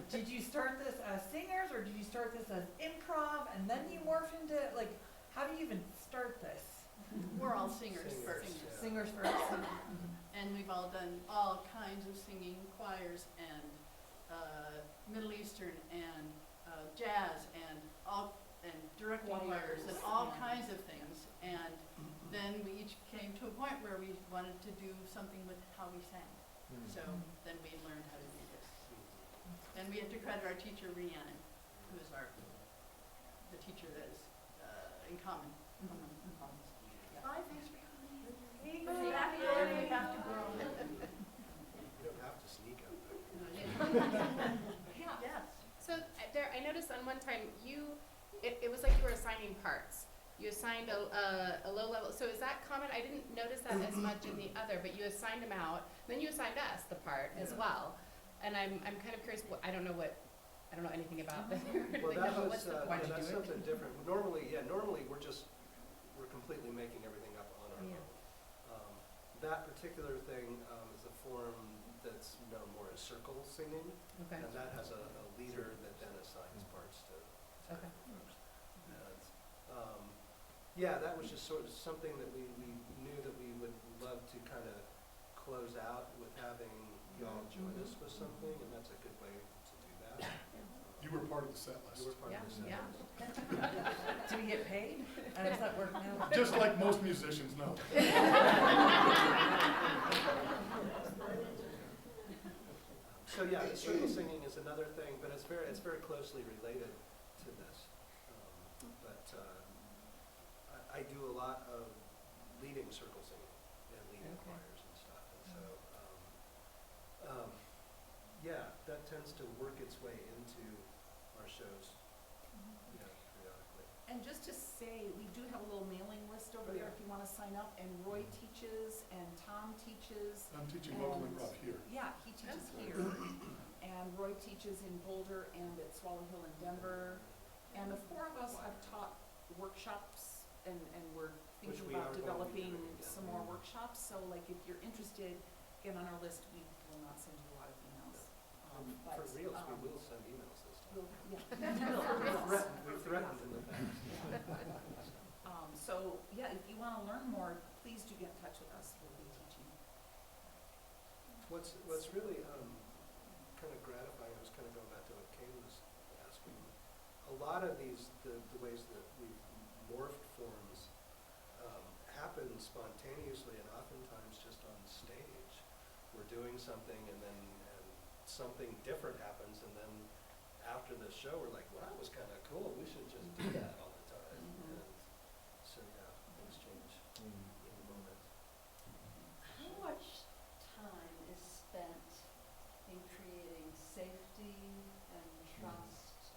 Did you start this as singers, or did you start this as improv, and then you morph into, how do you even start this? We're all singers Singers, first. yeah. Singers first? And we've all done all kinds of singing, choirs and Middle Eastern and jazz and directing choirs and all kinds of things. And then we each came to a point where we wanted to do something with how we sang. So then we learned how to do this. And we have to credit our teacher, Rhiannon, who is the teacher that is in common. Bye, thanks for coming. But we have to learn, we have to grow. You don't have to sneak out there. Yes. So I noticed on one time it was like you were assigning parts. You assigned a low level. So is that common? I didn't notice that as much in the other, but you assigned them out. Then you assigned us the part as well. And I'm kind of curious. I don't know anything about that. Well, that was, what's the point? that's something different. Normally we're completely making everything up on our Yeah. own. That particular thing is a form that's known more as circle singing, Okay. and that has a leader that then assigns parts to Okay. folks. And, that was just sort of something that we knew that we would love to kind of close out with having y'all join us with something, and that's a good way to do that. You were part of the set list. You were part of this. Yeah. Do we get paid? How does that work now? Just like most musicians know. So circle singing is another thing, but it's very closely related to this. I do a lot of leading circle singing and leading Okay. choirs and stuff, and so yeah, that tends to work its way into our shows, yeah, periodically. And just to say, we do have a little mailing list over Oh, there yeah. if you wanna sign up, and Roy teaches, and Tom teaches. I'm teaching local And- improv here. Yeah, he teaches here, and Roy teaches in Boulder and at Swallow Hill in Denver. And the four of us have taught workshops, and we're Which thinking we are about going to be developing doing again. some more workshops, so like if you're interested, get on our list, we will not send you a lot of emails. For reals, we will send emails this time. Yeah. We've threatened in the past. So, yeah, if you wanna learn more, please do get in touch with us, we'll be teaching. What's really kind of gratifying, I was kind of going back to what Kay was asking, a lot of these, the ways that we've morphed forms happen spontaneously and oftentimes just on stage. We're doing something and something different happens, and then after the show we're like, wow, that was kind of cool, we should just do that all the time. Mhm. And so yeah, things change in the moment. How much time is spent in creating safety and trust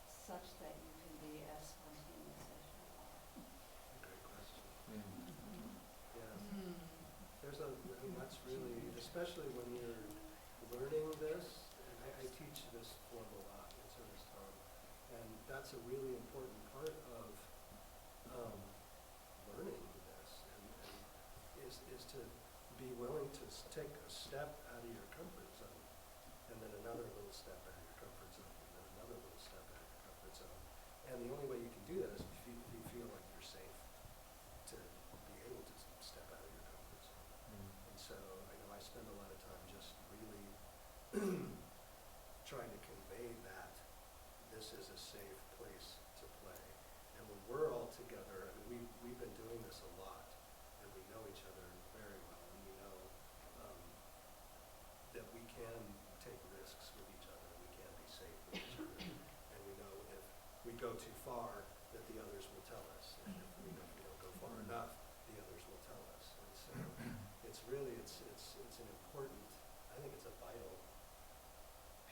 such that you can be as spontaneous as you are? Great question. Mm. Yes. Hmm. That's really, especially when you're learning this, and I teach this form a lot, and so does Tom, and that's a really important part of learning this, and is to be willing to take a step out of your comfort zone, and then another little step out of your comfort zone, and then another little step out of your comfort zone. And the only way you can do that is if you feel like you're safe to be able to step out of your comfort zone. And so I know I spend a lot of time just really trying to convey that this is a safe place to play. And when we're all together, I mean, we've been doing this a lot, and we know each other very well, and we know that we can take risks with each other, we can be safe with each other, and we know if we go too far, that the others will tell us, and if we don't go far enough, the others will tell us. And so it's really, it's an important, I think it's a vital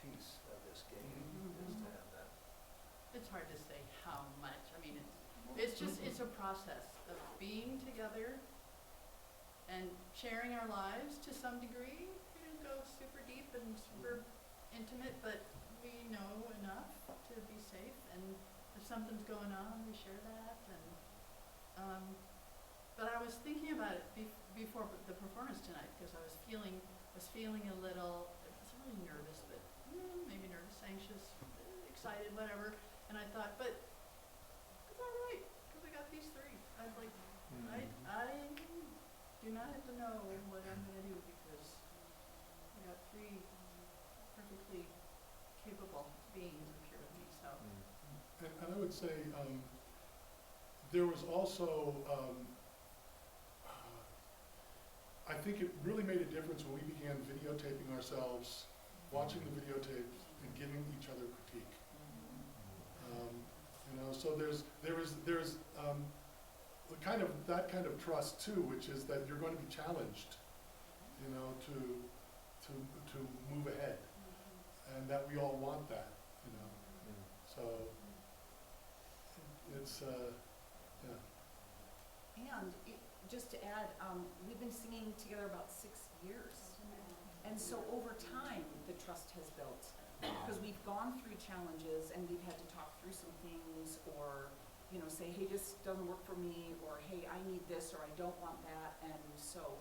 piece of this game, is to have that. It's hard to say how much. I mean, it's a process of being together and sharing our lives to some degree. We didn't go super deep and super intimate, but we know enough to be safe. And if something's going on, we share that. And but I was thinking about it before the performance tonight, because I was feeling a little. I was really nervous, but maybe nervous, anxious, excited, whatever. And I thought, but it's all right, because I got these three. I'm like, I do not have to know what I'm going to do, because I got three perfectly capable beings up here with me. So And I would say there was also, I think it really made a difference when we began videotaping ourselves, watching the videotapes, and giving each other critique. So there's kind of that kind of trust too, which is that you're going to be challenged, to move ahead, and that we all want that, So it's yeah. And just to add, we've been singing together about 6 years. And so over time, the trust has built. Because we've gone through challenges and we've had to talk through some things, or, say, hey, this doesn't work for me, or hey, I need this, or I don't want that. And so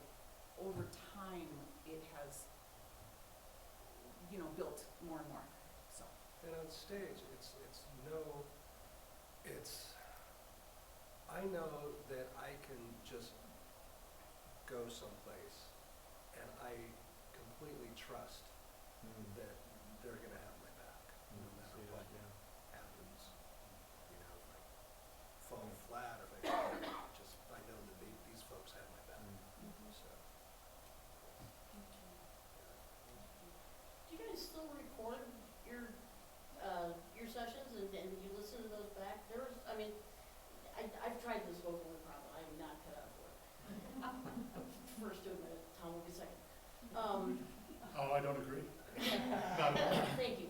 over time, it has, built more and more, so. And on stage, I know that I can just go someplace and I completely trust that they're gonna have my back, no matter what happens. If I fall flat, if I know that these folks have my back, so. Do you guys still record your sessions and you listen to those back? I've tried this vocal improv, and I'm not cut out for it. First to admit it, Tom will be second. Oh, I don't agree. Not at all. Thank you.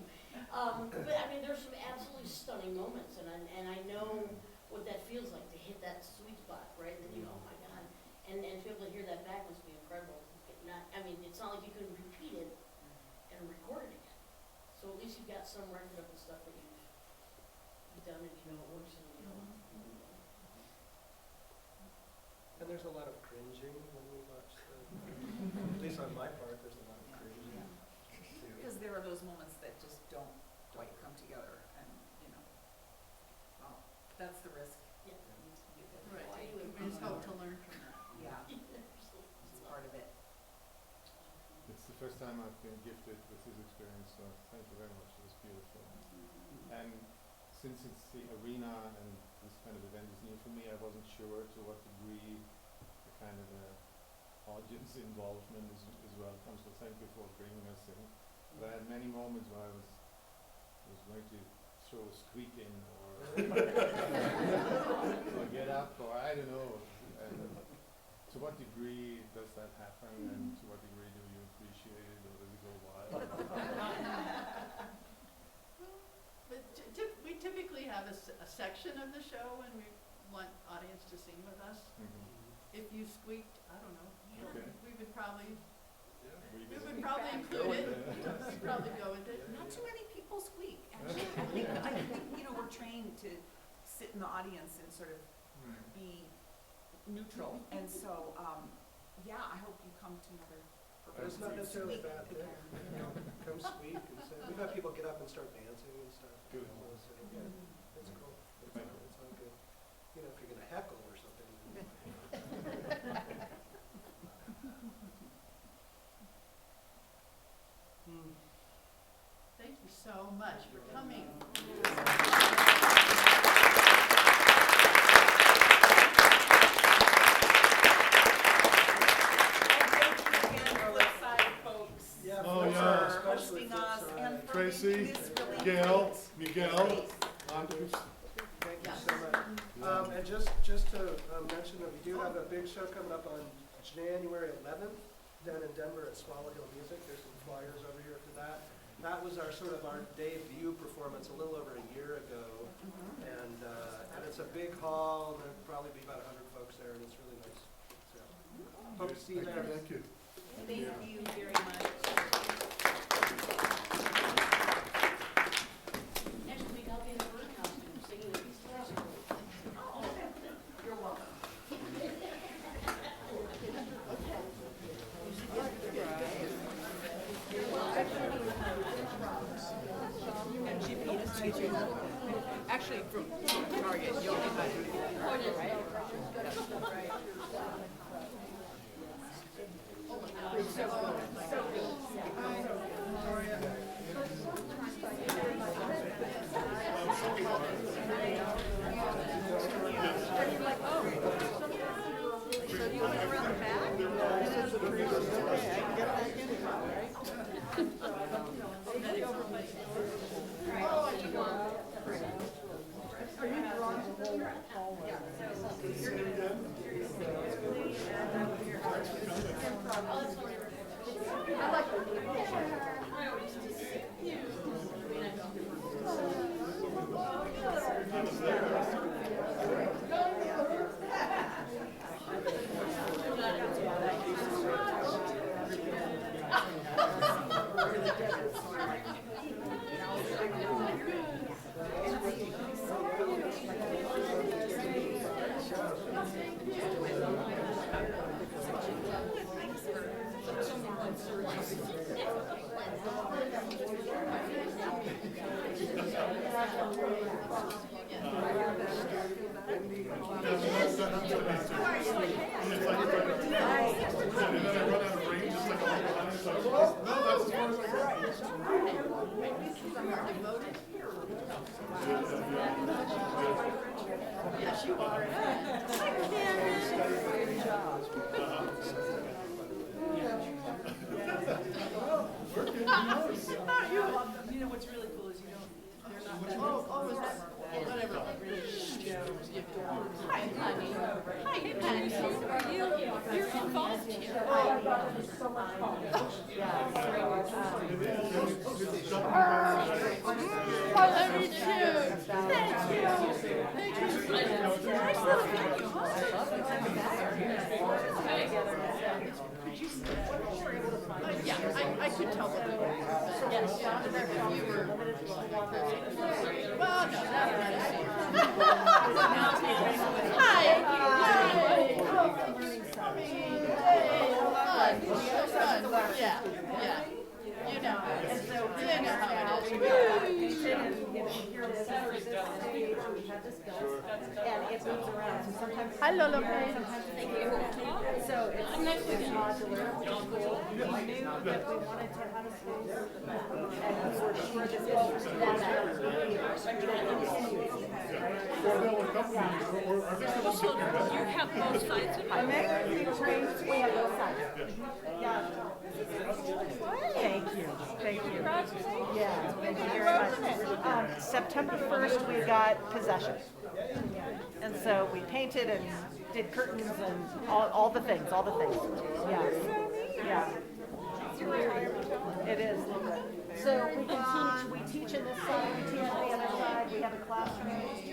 But I mean, there's some absolutely stunning moments, and I know what that feels like to hit that sweet spot, right? And then you go, oh my God, and to be able to hear that back must be incredible. I mean, it's not like you couldn't repeat it and record it again. So at least you've got some record of the stuff that you've done, and you know it works, and you know. And there's a lot of cringing when we watch at least on my part, there's a lot of cringing. Because there are those moments that just don't quite come together, and, you know, well, that's the risk. Yeah. That needs to be a bit of Right, light. we just hope to learn from that. Yeah, it's part of it. It's the first time I've been gifted with this experience, so thank you very much. It was beautiful. And since it's the arena and this kind of event is new for me, I wasn't sure to what degree the kind of audience involvement is welcome. So thank you for bringing us in. But I had many moments where I was going to throw a squeak in or or get up or I don't know. And to what degree does that happen, and to what degree do you appreciate it, or does it go wild? But we typically have a section of the show when we want audience to sing with us. If you squeaked, I don't know, Okay. we would probably Revisit include Go it. with it. We'd probably go with it. Not too many people squeak, actually. I think, you know, we're trained to sit in the audience and sort of be neutral, and so, yeah, I hope you come to another It's performance not and necessarily a squeak bad thing, again, you know, come squeak and say, we've had people get up and start dancing and stuff. Good. So, yeah, it's cool. It's all good. You know, if you're gonna heckle or something. Thank you so much for coming. Flipside folks. Yeah, Oh, Flipside, yeah. especially Hosting us Flipside. and for Tracy, making this really Gail, great Miguel, space. Andres. Thank you so much. And just to mention that we do have a big show coming up on January 11th down in Denver at Swallow Hill Music. There's some flyers over here for that. That was our sort of our debut performance a little over a year ago. And it's a big hall, and there'll probably be about 100 folks there, and it's really nice. So, hope to see you there. Thank you. Thank you very much. Next week I'll be in a bird costume singing the East West. You're welcome. Actually, from Target, you'll be fine. Yes, you are. You know what's really cool is they're not that. Oh, is that, whatever. Hi, honey. Hi, honey. How are you? You're involved here. I love you too. Thank you. Thank you. Nice little video, huh? Yeah, I could tell that. Yes, you were. Well, no, not really. Hi. Yeah, yeah. You know how it is. You know how it is. And it moves around, so sometimes. Hi, Lola. So it's modular, which is cool. We knew that we wanted to have a space, and we were sure this was You have both sides of I'm actually trained, we have both sides. Yeah. Thank you, thank you. Yeah, thank you very much. September 1st, we got possession. And so we painted and did curtains and all the things, Yeah. Yeah. It is. So we teach in this side, we teach on the other side, we have a classroom. We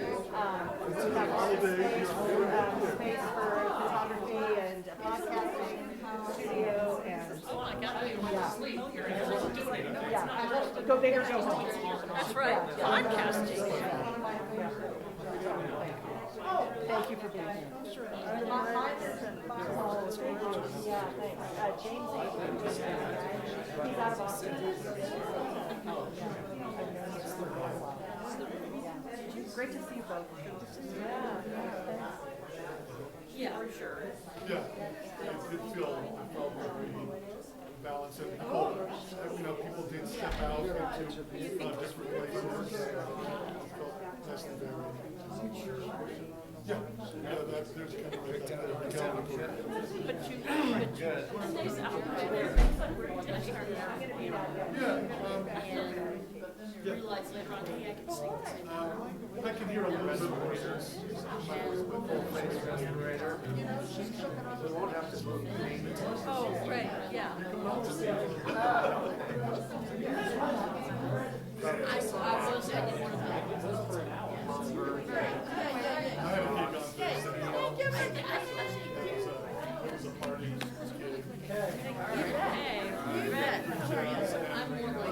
have all the space for photography and a podcasting studio and. Oh my God, we went to sleep. Yeah, go big or go home. That's right, podcasting. Thank you for being here. Sure. Yeah, thanks. James he's out of Boston. Great to see you both. Yeah, for sure. Yeah, it did feel very balanced and people, people did step out into different places. That's the very. Yeah, that's, there's kind of like that. Realize later on, hey, I can sing the same. I can hear a little bit of voices. Oh, right, yeah. I will say, I didn't want to I had a gig on Thursday. It was a party.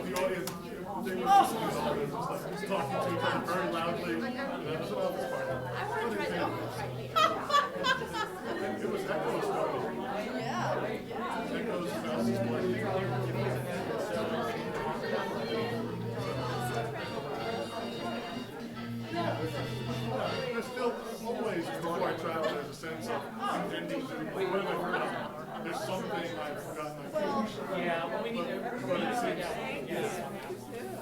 The audience, they were just talking to each other very loudly. It was an office party. I want to try that. It was Echo's party. Yeah. Echo's Fast's party. There's still always, before I travel, there's a sense of intending to, what have I forgotten? There's something I've forgotten. Yeah, well, we need to. But it seems,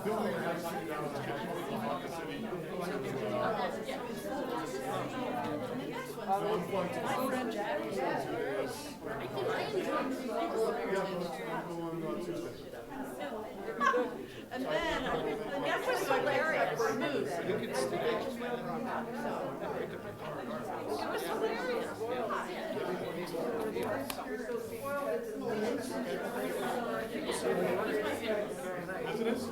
building a house city down in the Honda City. I'm going on Tuesday. And then, that's what's so hilarious, for moves. It was hilarious. Residents?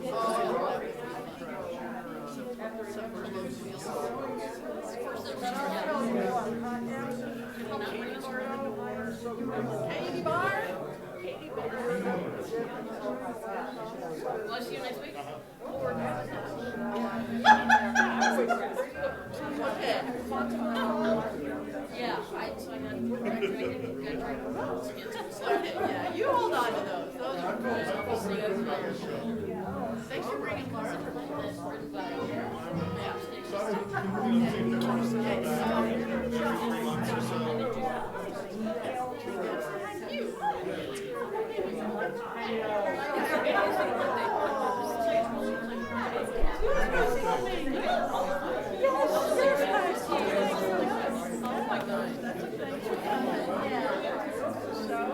Katie Bar? Will I see you next week? Okay. Yeah, so I got good. Okay, yeah, you hold on to those. Those are cool. Thanks for bringing Laura.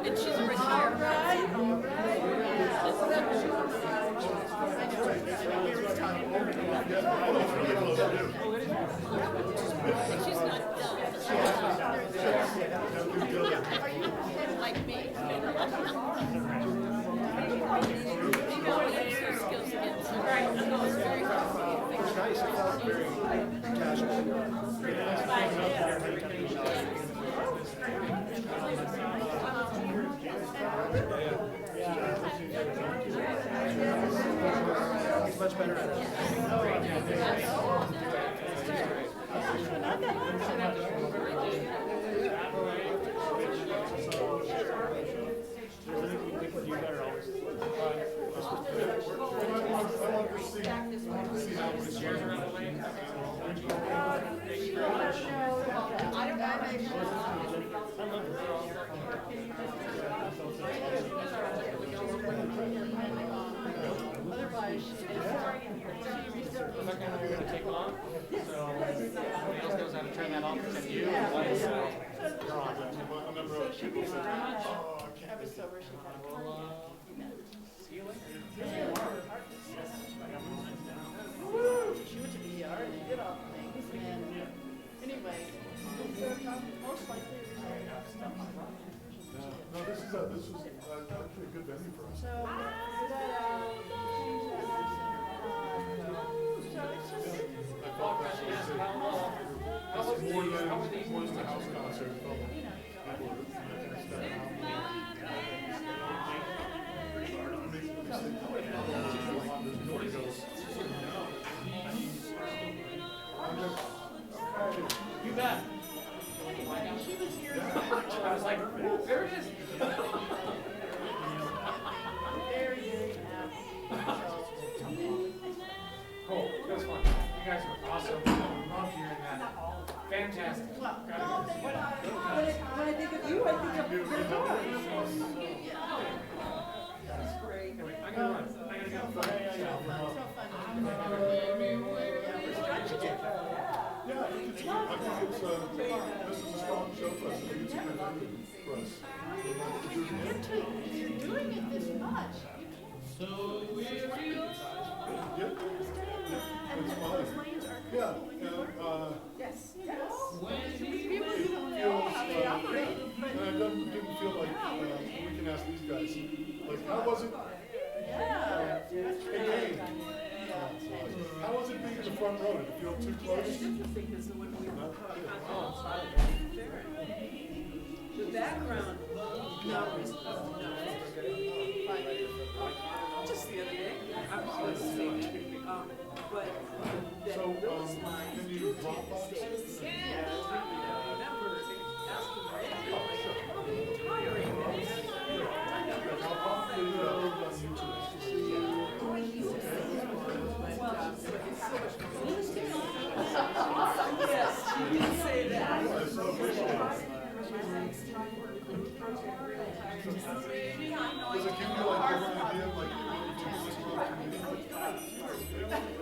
And she's a retired. She's not done. Are you? He's much better at it. Otherwise, We're gonna take long, so somebody else knows how to turn that off, except you. You're on. she was very much, I was sober, she had a See you later. She went to the ER and they did all the things, and anyway, most likely it was No, this is actually a good venue for us. so, I thought that was more than the house concert. You bet. I was like, oh, there it is. very, very happy. Cool, that was fun. You guys were awesome. I love hearing that. Fantastic. When I think of you, I think of your daughter. That's great. Anyway, I'm gonna run. I gotta go. Yeah, I think it's this is a strong show for us. I think it's a good venue for us. You're doing it this much. Yep. And It's those fun. lanes are Yeah, completely and, yes, yes. People don't know how they operate. And I didn't feel like, we can ask these guys, like, how was it? Yeah. Hey, how was it being in the front row? Did it feel too close? The background, no, just the other day, I was listening, but So, that those lines. can you drop box it? Yeah, I remember asking Randy, tiring. I'll probably put it on YouTube. Yes, she did say that. I so appreciate it. Does it give you like an idea of like, what you do this month?